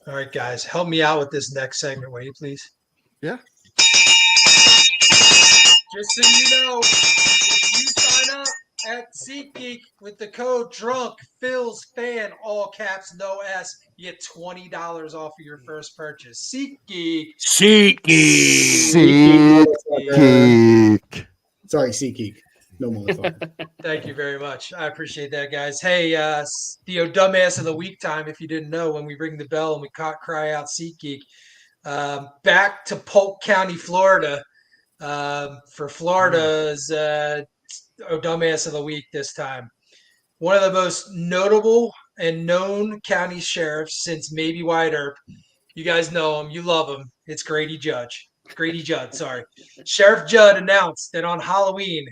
All right, guys, help me out with this next segment, will you please? Yeah. Just so you know, if you sign up at SeatGeek with the code DRUNK, all caps, no S, you get $20 off of your first purchase. SeatGeek. Sorry, SeatGeek. No motherfucker. Thank you very much. I appreciate that, guys. Hey, Theo Dumbass of the Week time, if you didn't know, when we ring the bell and we cry out SeatGeek. Back to Polk County, Florida. For Florida's Dumbass of the Week this time. One of the most notable and known county sheriffs since maybe Wyatt Earp. You guys know him. You love him. It's Grady Judd, sorry. Sheriff Judd announced that on Halloween,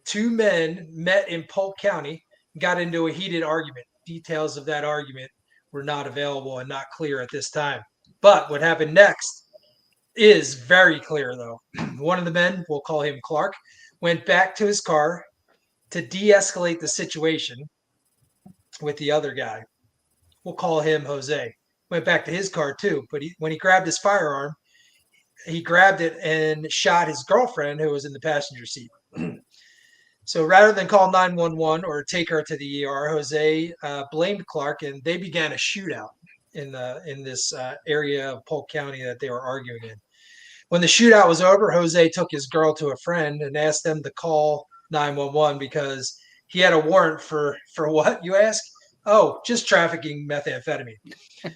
2 men met in Polk County and got into a heated argument. Details of that argument were not available and not clear at this time. But what happened next is very clear, though. One of the men, we'll call him Clark, went back to his car to de-escalate the situation with the other guy. We'll call him Jose. Went back to his car, too. But when he grabbed his firearm, he grabbed it and shot his girlfriend, who was in the passenger seat. So rather than call 911 or take her to the ER, Jose blamed Clark, and they began a shootout in this area of Polk County that they were arguing in. When the shootout was over, Jose took his girl to a friend and asked them to call 911 because he had a warrant for what, you ask? Oh, just trafficking methamphetamine.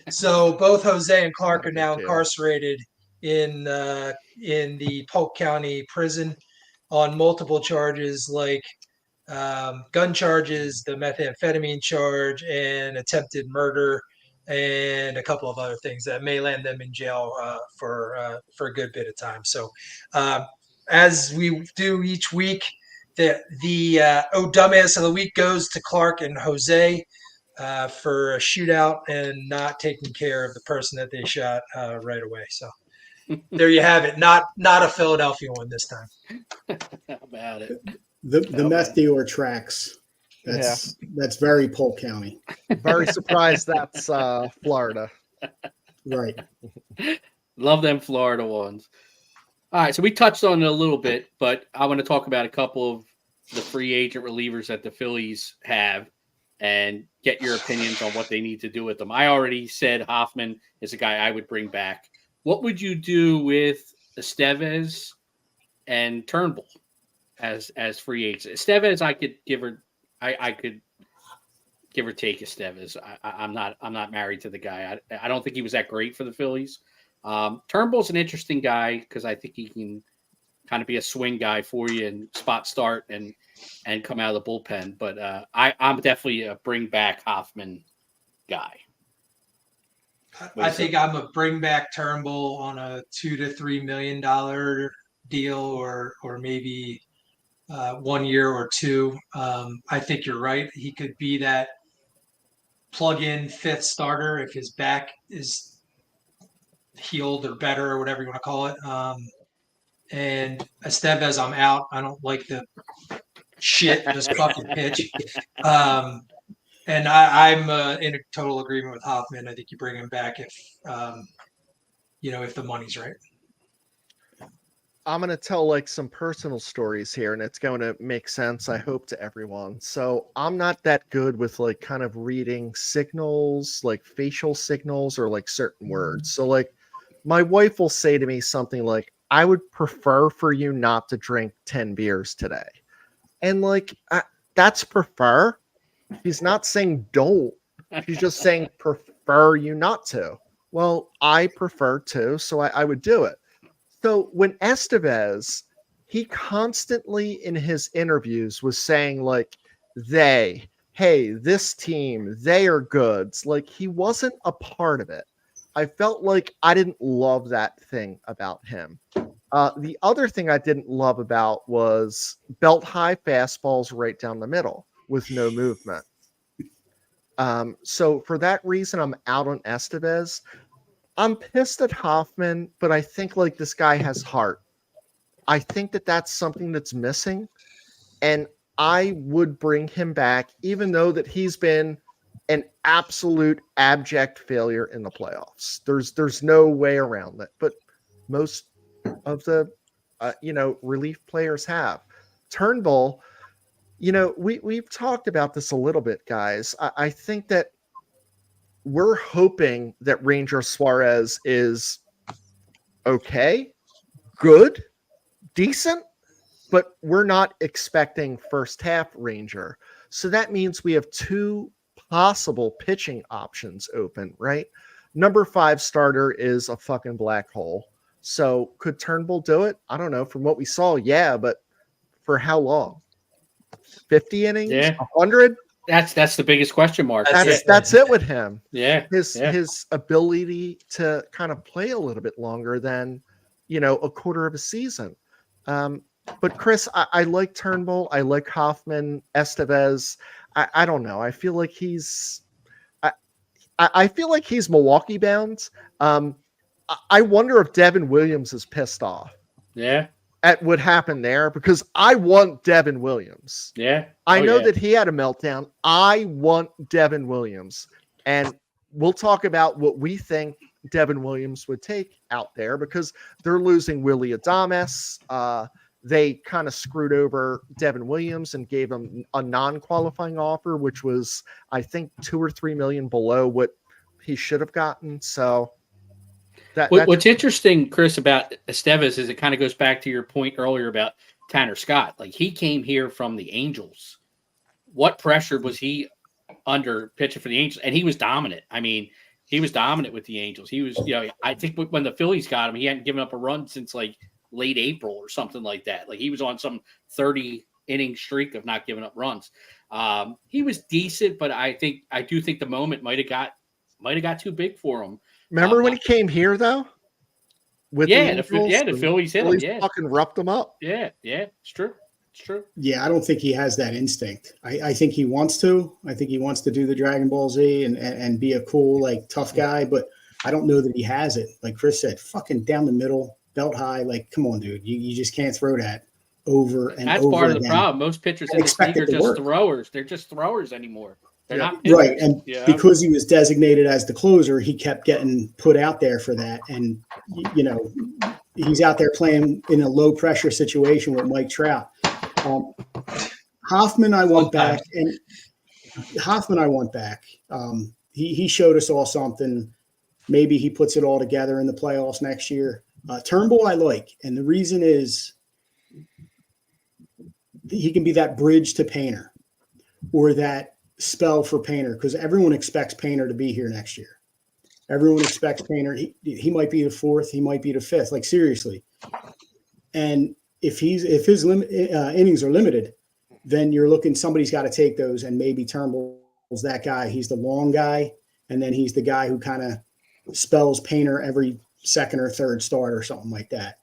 So both Jose and Clark are now incarcerated in the Polk County prison on multiple charges like gun charges, the methamphetamine charge, and attempted murder, and a couple of other things that may land them in jail for a good bit of time. So as we do each week, dumbass of the week goes to Clark and Jose for a shootout and not taking care of the person that they shot right away. So there you have it. Not a Philadelphia one this time. How about it? The Meth dealer tracks. That's very Polk County. Very surprised that's Florida. Right. Love them Florida ones. All right, so we touched on it a little bit, but I want to talk about a couple of the free agent relievers that the Phillies have and get your opinions on what they need to do with them. I already said Hoffman is a guy I would bring back. What would you do with Estevez and Turnbull as free agents? Estevez, I could give or take Estevez. I'm not married to the guy. I don't think he was that great for the Phillies. Turnbull's an interesting guy because I think he can kind of be a swing guy for you and spot start and come out of the bullpen. But I'm definitely a bring back Hoffman guy. I think I'm a bring back Turnbull on a $2 to $3 million deal, or maybe 1 year or two. I think you're right. He could be that plug-in fifth starter if his back is healed or better or whatever you want to call it. And Estevez, I'm out. I don't like the shit, just fucking pitch. And I'm in a total agreement with Hoffman. I think you bring him back if the money's right. I'm going to tell like some personal stories here, and it's going to make sense, I hope, to everyone. So I'm not that good with like kind of reading signals, like facial signals or like certain words. So like my wife will say to me something like, I would prefer for you not to drink 10 beers today. And like, that's prefer. She's not saying don't. She's just saying prefer you not to. Well, I prefer to, so I would do it. So when Estevez, he constantly in his interviews was saying like, hey, this team, they are goods. Like he wasn't a part of it. I felt like I didn't love that thing about him. The other thing I didn't love about was belt high fastballs right down the middle with no movement. So for that reason, I'm out on Estevez. I'm pissed at Hoffman, but I think like this guy has heart. I think that that's something that's missing, and I would bring him back, even though that he's been an absolute abject failure in the playoffs. There's no way around it. But most of the relief players have. Turnbull, we've talked about this a little bit, guys. I think that we're hoping that Ranger Suarez is okay, good, decent, but we're not expecting first half Ranger. So that means we have two possible pitching options open, right? Number 5 starter is a fucking black hole. So could Turnbull do it? I don't know. From what we saw, yeah, but for how long? 50 innings? Yeah. 100? That's the biggest question mark. That's it with him. Yeah. His ability to kind of play a little bit longer than, a quarter of a season. But Chris, I like Turnbull. I like Hoffman, Estevez. I don't know. I feel like he's Milwaukee bound. I wonder if Devin Williams is pissed off. Yeah. At what happened there, because I want Devin Williams. Yeah. I know that he had a meltdown. I want Devin Williams. And we'll talk about what we think Devin Williams would take out there, because they're losing Willie Adames. They kind of screwed over Devin Williams and gave him a non-qualifying offer, which was, I think, $2 or $3 million below what he should have gotten. So what's interesting, Chris, about Estevez is it kind of goes back to your point earlier about Tanner Scott. Like, he came here from the Angels. What pressure was he under pitching for the Angels? And he was dominant. I mean, he was dominant with the Angels. He was, I think when the Phillies got him, he hadn't given up a run since like late April or something like that. Like, he was on some 30 inning streak of not giving up runs. He was decent, but I do think the moment might have got too big for him. Remember when he came here though? The Phillies hit him. Yeah, fucking roughed him up. Yeah, it's true. It's true. Yeah, I don't think he has that instinct. I think he wants to. I think he wants to do the Dragon Ball Z and be a cool, like, tough guy, but I don't know that he has it. Like Chris said, fucking down the middle, belt high. Like, come on, dude. You just can't throw that over and That's over part of the again. problem. Most pitchers in this league are just throwers. They're just throwers anymore. They're not pitchers, right. And because he was designated as the closer, he kept getting put out there for that. And, you know, he's out there playing in a low pressure situation with Mike Trout. Hoffman, I want back. And Hoffman, I want back. He showed us all something. Maybe he puts it all together in the playoffs next year. Turnbull, I like. And the reason is he can be that bridge to Painter or that spell for Painter, because everyone expects Painter to be here next year. Everyone expects Painter. He might be the fourth. He might be the fifth. Like, seriously. And if his innings are limited, then you're looking, somebody's got to take those, and maybe Turnbull's that guy. He's the long guy, and then he's the guy who kind of spells Painter every second or third start or something like that.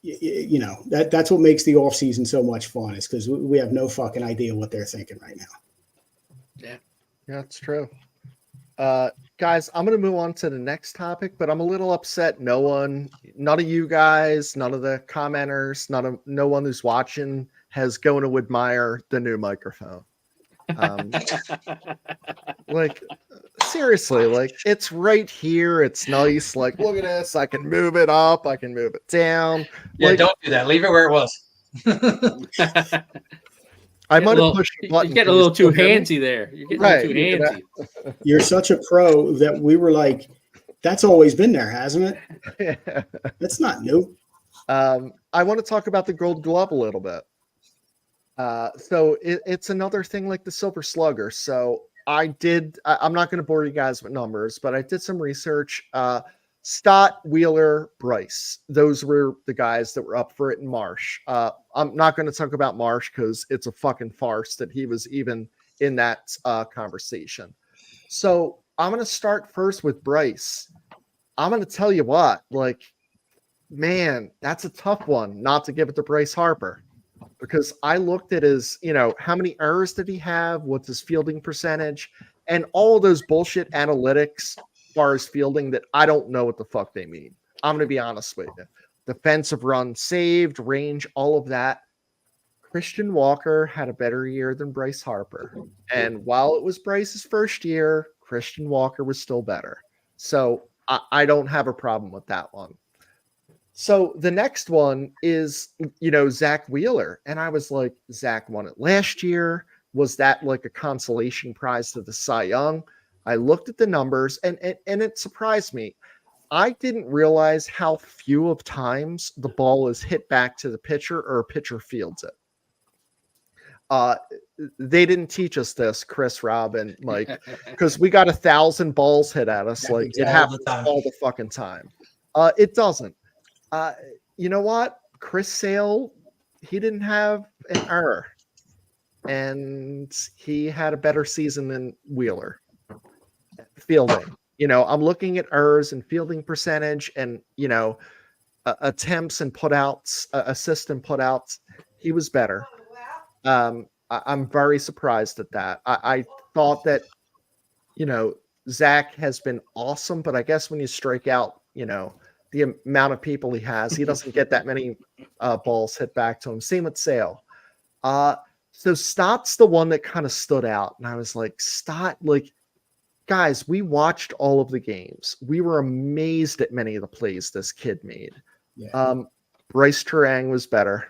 You know, that's what makes the offseason so much fun, is because we have no fucking idea what they're thinking right now. Yeah, that's true. Guys, I'm going to move on to the next topic, but I'm a little upset. None of you guys, none of the commenters, no one who's watching has going to admire the new microphone. Like, seriously, like, it's right here. It's nice. Like, look at this. I can move it up. I can move it down. Yeah, like, don't do that. Leave it where it was. I might have pushed the button. You're getting a little too handsy there. You're getting a little too handsy. You're such a pro that we were like, that's always been there, hasn't it? Yeah. That's not new. I want to talk about the Gold Glove a little bit. So it's another thing like the Silver Slugger. So I'm not going to bore you guys with numbers, but I did some research. Stott, Wheeler, Bryce. Those were the guys that were up for it in Marsh. I'm not going to talk about Marsh because it's a fucking farce that he was even in that conversation. So I'm going to start first with Bryce. I'm going to tell you what, like, man, that's a tough one not to give it to Bryce Harper, because I looked at his, how many errors did he have? What's his fielding percentage? And all of those bullshit analytics as far as fielding that I don't know what the fuck they mean. I'm going to be honest with you. Defensive run saved, range, all of that. Christian Walker had a better year than Bryce Harper. And while it was Bryce's first year, Christian Walker was still better. So I don't have a problem with that one. So the next one is, Zach Wheeler. And I was like, Zach won it last year. Was that like a consolation prize to the Cy Young? I looked at the numbers and it surprised me. I didn't realize how few of times the ball is hit back to the pitcher or a pitcher fields it. They didn't teach us this, Chris, Rob, and Mike, because we got 1,000 balls hit at us. Like, it happens all the fucking time. It doesn't. You know what? Chris Sale, he didn't have an error, and he had a better season than Wheeler. Fielding, I'm looking at errors and fielding percentage and, attempts and putouts, assist and putouts. He was better. I'm very surprised at that. I thought that, Zach has been awesome, but I guess when you strike out, the amount of people he has, he doesn't get that many balls hit back to him. Same with Sale. So Stott's the one that kind of stood out. And I was like, Stott, like, guys, we watched all of the games. We were amazed at many of the plays this kid made. Yeah. Bryce Terang was better.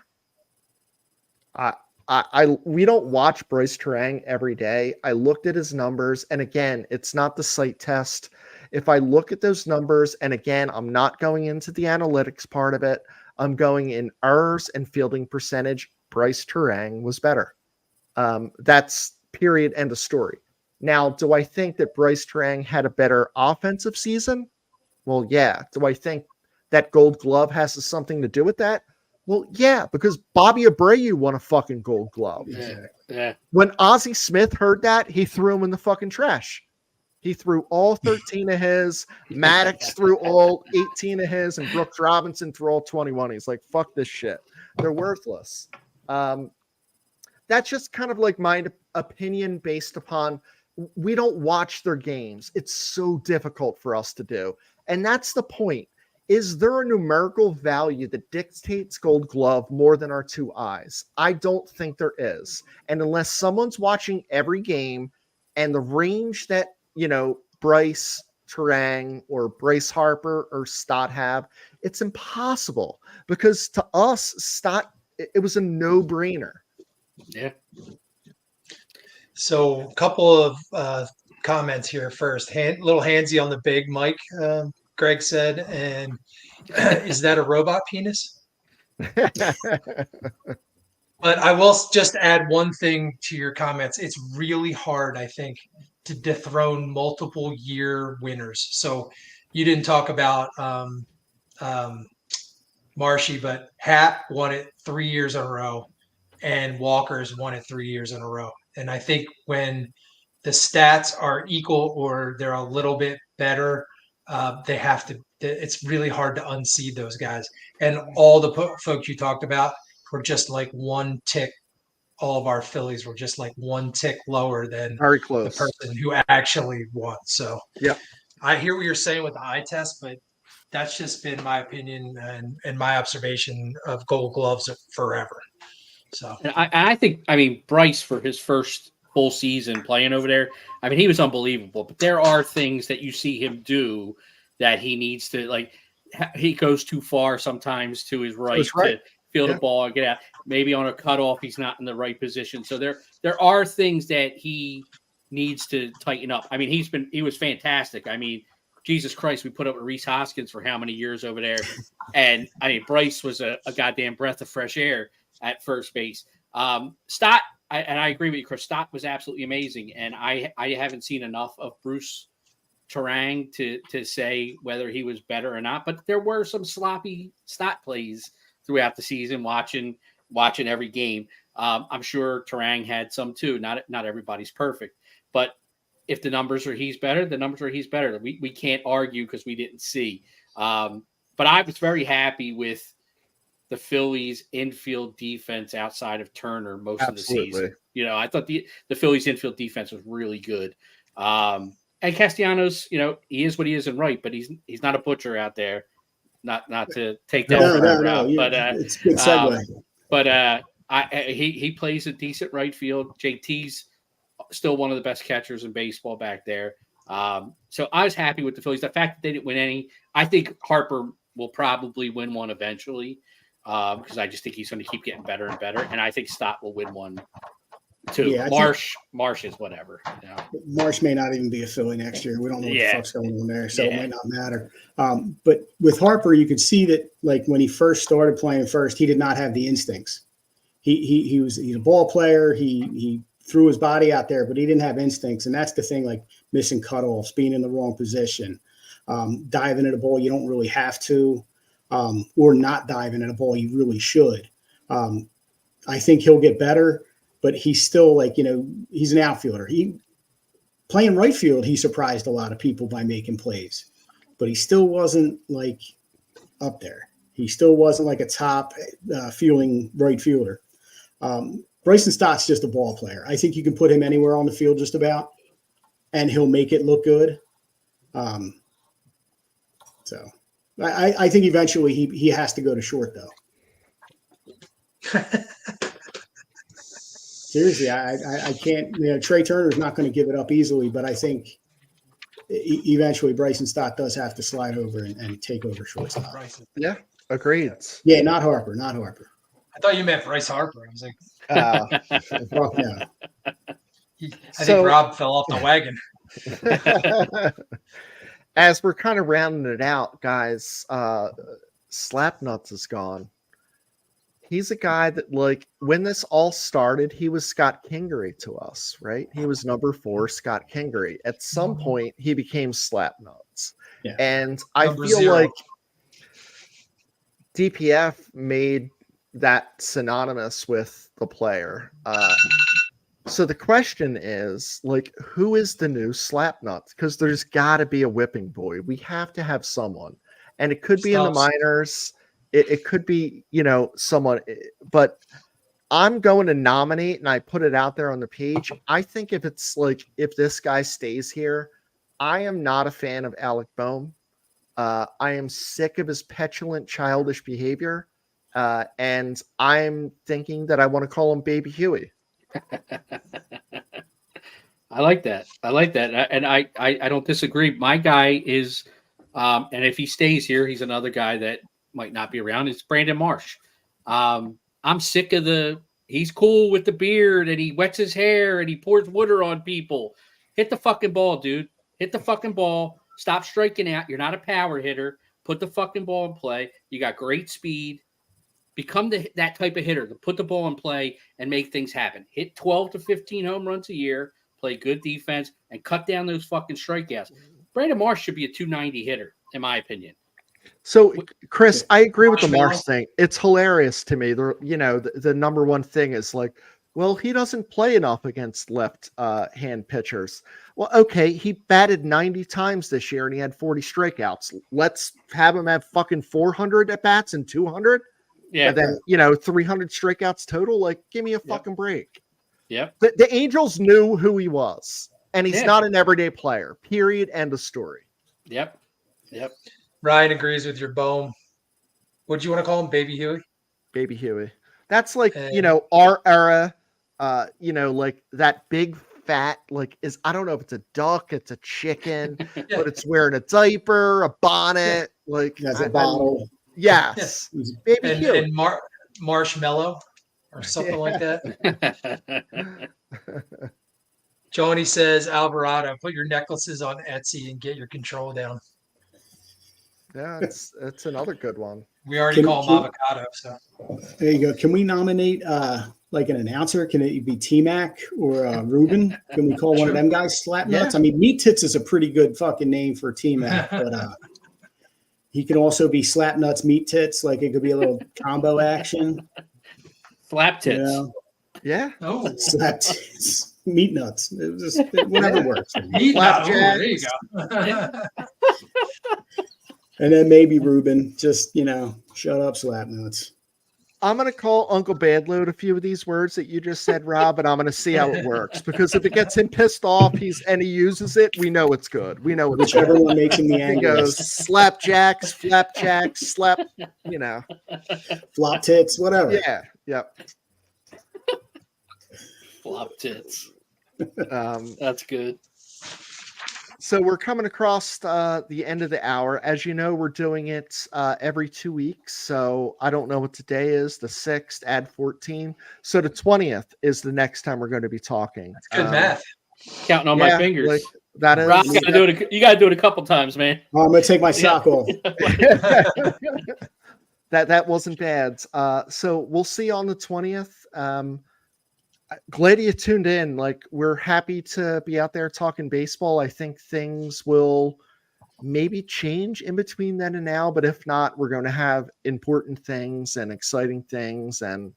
We don't watch Bryce Terang every day. I looked at his numbers, and again, it's not the sight test. If I look at those numbers, and again, I'm not going into the analytics part of it, I'm going in errors and fielding percentage. Bryce Terang was better. That's period, end of story. Now, do I think that Bryce Terang had a better offensive season? Well, yeah. Do I think that Gold Glove has something to do with that? Well, yeah, because Bobby Abreu won a fucking Gold Glove. Yeah. When Ozzie Smith heard that, he threw him in the fucking trash. He threw all 13 of his. Maddox threw all 18 of his, and Brooks Robinson threw all 21. He's like, fuck this shit. They're worthless. That's just kind of like my opinion based upon we don't watch their games. It's so difficult for us to do. And that's the point. Is there a numerical value that dictates Gold Glove more than our two eyes? I don't think there is. And unless someone's watching every game and the range that, Bryce Turang or Bryce Harper or Stott have, it's impossible because to us, Stott, it was a no-brainer. Yeah. So a couple of comments here first. Little handsy on the big Mike, Greg said, and is that a robot penis? But I will just add one thing to your comments. It's really hard, I think, to dethrone multiple year winners. So you didn't talk about Marshy, but Hat won it 3 years in a row, and Walker's won it 3 years in a row. And I think when the stats are equal or they're a little bit better, they have to. It's really hard to unseed those guys. And all the folks you talked about were just like one tick. All of our Phillies were just like one tick lower than Very close. the person who actually won. So yeah, I hear what you're saying with the eye test, but that's just been my opinion and my observation of Gold Gloves forever. So and I think, Bryce for his first full season playing over there, he was unbelievable. But there are things that you see him do that he needs to, like, he goes too far sometimes to his right. To field the ball, get out. Maybe on a cutoff, he's not in the right position. So there are things that he needs to tighten up. He was fantastic. Jesus Christ, we put up with Reese Hoskins for how many years over there? And Bryce was a goddamn breath of fresh air at first base. Stott, and I agree with you, Chris. Stott was absolutely amazing, and I haven't seen enough of Bruce Turang to say whether he was better or not. But there were some sloppy Stott plays throughout the season. Watching every game, I'm sure Turang had some too. Not everybody's perfect, but if the numbers are he's better, the numbers are he's better. We can't argue because we didn't see. But I was very happy with the Phillies infield defense outside of Turner most Absolutely. of the season. I thought the Phillies infield defense was really good. And Castellanos, he is what he is in right, but he's not a butcher out there. Not to take that route, but it's a good segue. He plays a decent right field. JT's still one of the best catchers in baseball back there. So I was happy with the Phillies. The fact that they didn't win any, I think Harper will probably win one eventually because I just think he's going to keep getting better and better. And I think Stott will win one too. Yeah, Marsh is whatever. Marsh may not even be a Philly next year. We don't know what the fuck's going on there, so it might not matter. But with Harper, you could see that, like, when he first started playing first, he did not have the instincts. He's a ball player. He threw his body out there, but he didn't have instincts, and that's the thing. Like missing cutoffs, being in the wrong position, diving at a ball you don't really have to, or not diving at a ball you really should. I think he'll get better. But he's still he's an outfielder. Playing right field, he surprised a lot of people by making plays, but he still wasn't up there. He still wasn't like a top fielding right fielder. Bryson Stott's just a ball player. I think you can put him anywhere on the field just about, and he'll make it look good. So I think eventually he has to go to short though. Seriously, I can't. Trey Turner's not going to give it up easily, but I think eventually Bryson Stott does have to slide over and take over shortstop. Yeah, agreed. Yeah, not Harper. I thought you meant Bryce Harper. I was like, fuck no. I think Rob fell off the wagon. As we're kind of rounding it out, guys, Slapnuts is gone. He's a guy that, when this all started, he was Scott Kingery to us, right? He was number 4, Scott Kingery. At some point, he became Slapnuts. Yeah. And I feel 0. Like DPF made that synonymous with the player. So the question is, who is the new Slapnuts? Because there's got to be a whipping boy. We have to have someone. And it could be in the minors. it could be, someone, but I'm going to nominate, and I put it out there on the page. I think if this guy stays here, I am not a fan of Alec Bohm. I am sick of his petulant, childish behavior. And I'm thinking that I want to call him Baby Huey. I like that. And I don't disagree. My guy is, and if he stays here, he's another guy that might not be around. It's Brandon Marsh. I'm sick of he's cool with the beard and he wets his hair and he pours water on people. Hit the fucking ball, dude. Hit the fucking ball. Stop striking out. You're not a power hitter. Put the fucking ball in play. You got great speed. Become that type of hitter to put the ball in play and make things happen. Hit 12 to 15 home runs a year, play good defense, and cut down those fucking strikeouts. Brandon Marsh should be a 290 hitter, in my opinion. So, Chris, I agree with the Marsh thing. It's hilarious to me. The number one thing is like, well, he doesn't play enough against left hand pitchers. Well, okay, he batted 90 times this year and he had 40 strikeouts. Let's have him have fucking 400 at bats and 200. Yeah. And then, 300 strikeouts total. Like, give me a fucking break. Yep. The Angels knew who he was, and he's not an everyday player. Period. End of story. Yep. Ryan agrees with your Bohm. What do you want to call him? Baby Huey? Baby Huey. That's like, our era, like that big fat, like I don't know if it's a duck, it's a chicken, but it's wearing a diaper, a bonnet, like has a bottle. Yes. Baby Huey. And marshmallow or something like that. Johnny says, Alvarado, put your necklaces on Etsy and get your control down. Yeah, it's another good one. We already call him avocado. So there you go. Can we nominate like an announcer? Can it be T-Mac or Ruben? Can we call one of them guys Slapnuts? Yeah. I mean, Meat Tits is a pretty good fucking name for T-Mac, but he can also be Slapnuts, Meat Tits. Like it could be a little combo action. Slap tits. Yeah. Oh, Slap Tits. Meat Nuts. It just whatever works. there you go. And then maybe Ruben, just, shut up, Slapnuts. I'm going to call Uncle Badload a few of these words that you just said, Rob, and I'm going to see how it works. Because if it gets him pissed off, he uses it, we know it's good. We know it's whichever good. one makes him the He angriest. goes slapjacks, flapjacks, slap, Flop tits, whatever. Yeah. Yep. Flop tits. That's good. So we're coming across the end of the hour. As you know, we're doing it every 2 weeks. So I don't know what today is, the 6th, add 14. So the 20th is the next time we're going to be talking. That's good math. Counting on my fingers. Like, that is. Rob, you got to do it a couple times, man. I'm going to take my sock off. That wasn't bad. So we'll see you on the 20th. Glad you tuned in. Like, we're happy to be out there talking baseball. I think things will maybe change in between then and now, but if not, we're going to have important things and exciting things and,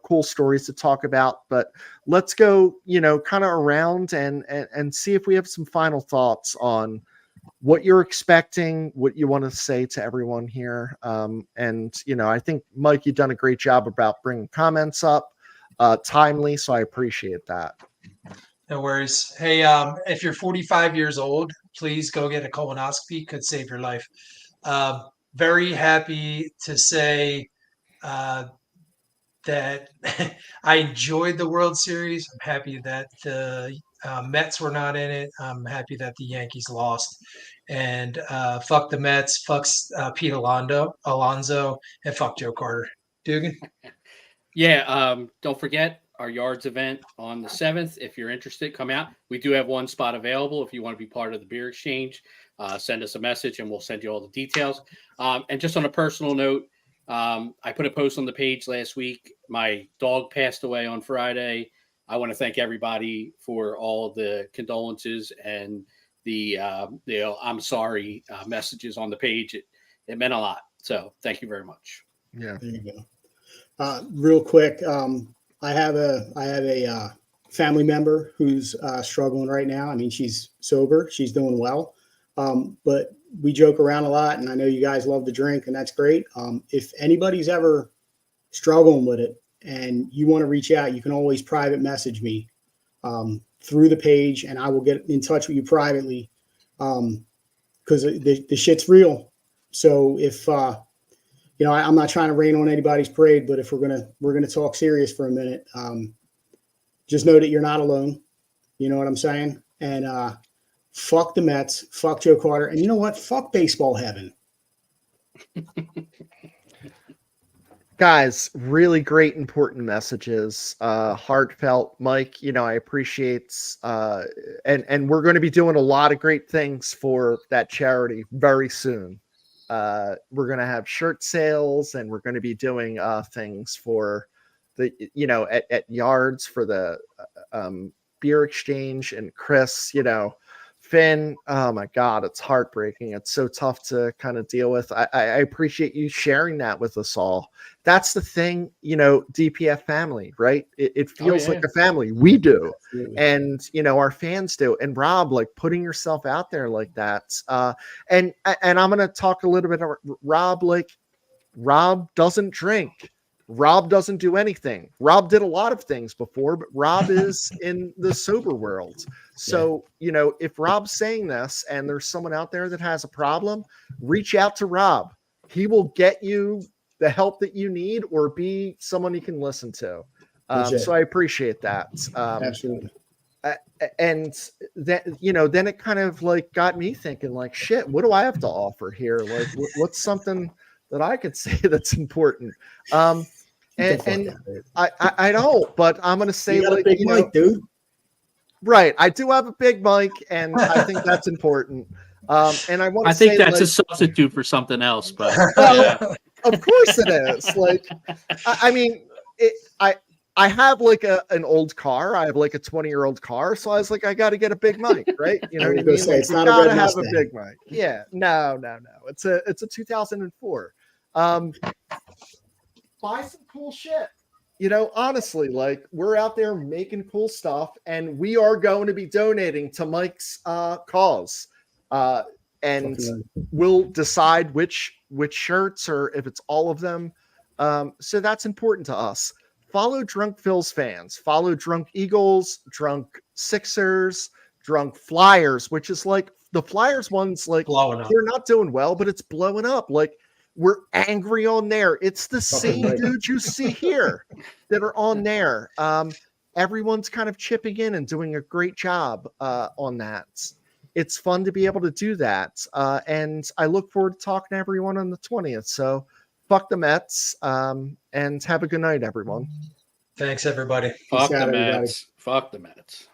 cool stories to talk about. But let's go, kind of around and see if we have some final thoughts on what you're expecting, what you want to say to everyone here. And, I think, Mike, you've done a great job about bringing comments up. Timely, so I appreciate that. No worries. Hey, if you're 45 years old, please go get a colonoscopy. Could save your life. Very happy to say that I enjoyed the World Series. I'm happy that the Mets were not in it. I'm happy that the Yankees lost. And fuck the Mets, fuck Pete Alonso, and fuck Joe Carter. Dugan? Yeah, don't forget our yards event on the 7th. If you're interested, come out. We do have one spot available. If you want to be part of the beer exchange, send us a message and we'll send you all the details. And just on a personal note, I put a post on the page last week. My dog passed away on Friday. I want to thank everybody for all the condolences and the I'm sorry messages on the page. It meant a lot. So thank you very much. Yeah. There you go. Real quick, I have a family member who's struggling right now. I mean, she's sober, she's doing well, but we joke around a lot, and I know you guys love to drink, and that's great. If anybody's ever struggling with it and you want to reach out, you can always private message me through the page, and I will get in touch with you privately because the shit's real. So if I'm not trying to rain on anybody's parade, but if we're gonna talk serious for a minute, just know that you're not alone. You know what I'm saying? And fuck the Mets, fuck Joe Carter, and you know what? Fuck baseball heaven. Guys, really great, important messages, heartfelt. Mike, I appreciate, and we're going to be doing a lot of great things for that charity very soon. We're going to have shirt sales, and we're going to be doing things for the, at yards for the beer exchange. And Chris, Finn, oh my God, it's heartbreaking. It's so tough to kind of deal with. I appreciate you sharing that with us all. That's the thing, DPF family, right? It feels like a family. We do. Absolutely. And, our fans do. And Rob, like putting yourself out there like that. And I'm going to talk a little bit about Rob. Like Rob doesn't drink. Rob doesn't do anything. Rob did a lot of things before, but Rob is in the sober world. So, if Rob's saying this and there's someone out there that has a problem, reach out to Rob. He will get you the help that you need or be someone you can listen to. So I appreciate that. Absolutely. And that, then it kind of like got me thinking like, shit, what do I have to offer here? Like, what's something that I could say that's important? And I don't, but I'm going to say, you got like, a big mic, dude. Right. I do have a big mic, and I think that's important. And I want to say, think that's like, a substitute for something else, but well, of course it is. Like, I mean, I have like an old car. I have like a 20-year-old car. So I was like, I got to get a big mic, right? You know what I mean? Say, like, it's you not a gotta red have Mustang. a big mic. Yeah. No. It's a 2004. Buy some cool shit. Honestly, like we're out there making cool stuff, and we are going to be donating to Mike's cause. And we'll decide which shirts or if it's all of them. So that's important to us. Follow Drunk Phil's fans. Follow Drunk Eagles, Drunk Sixers, Drunk Flyers, which is like the Flyers ones, like Blowing up. they're not doing well, but it's blowing up. Like we're angry on there. It's the same right. dudes you see here that are on there. Everyone's kind of chipping in and doing a great job on that. It's fun to be able to do that. And I look forward to talking to everyone on the 20th. So fuck the Mets, and have a good night, everyone. Thanks, everybody. fuck out, the everybody. Mets. Fuck the Mets.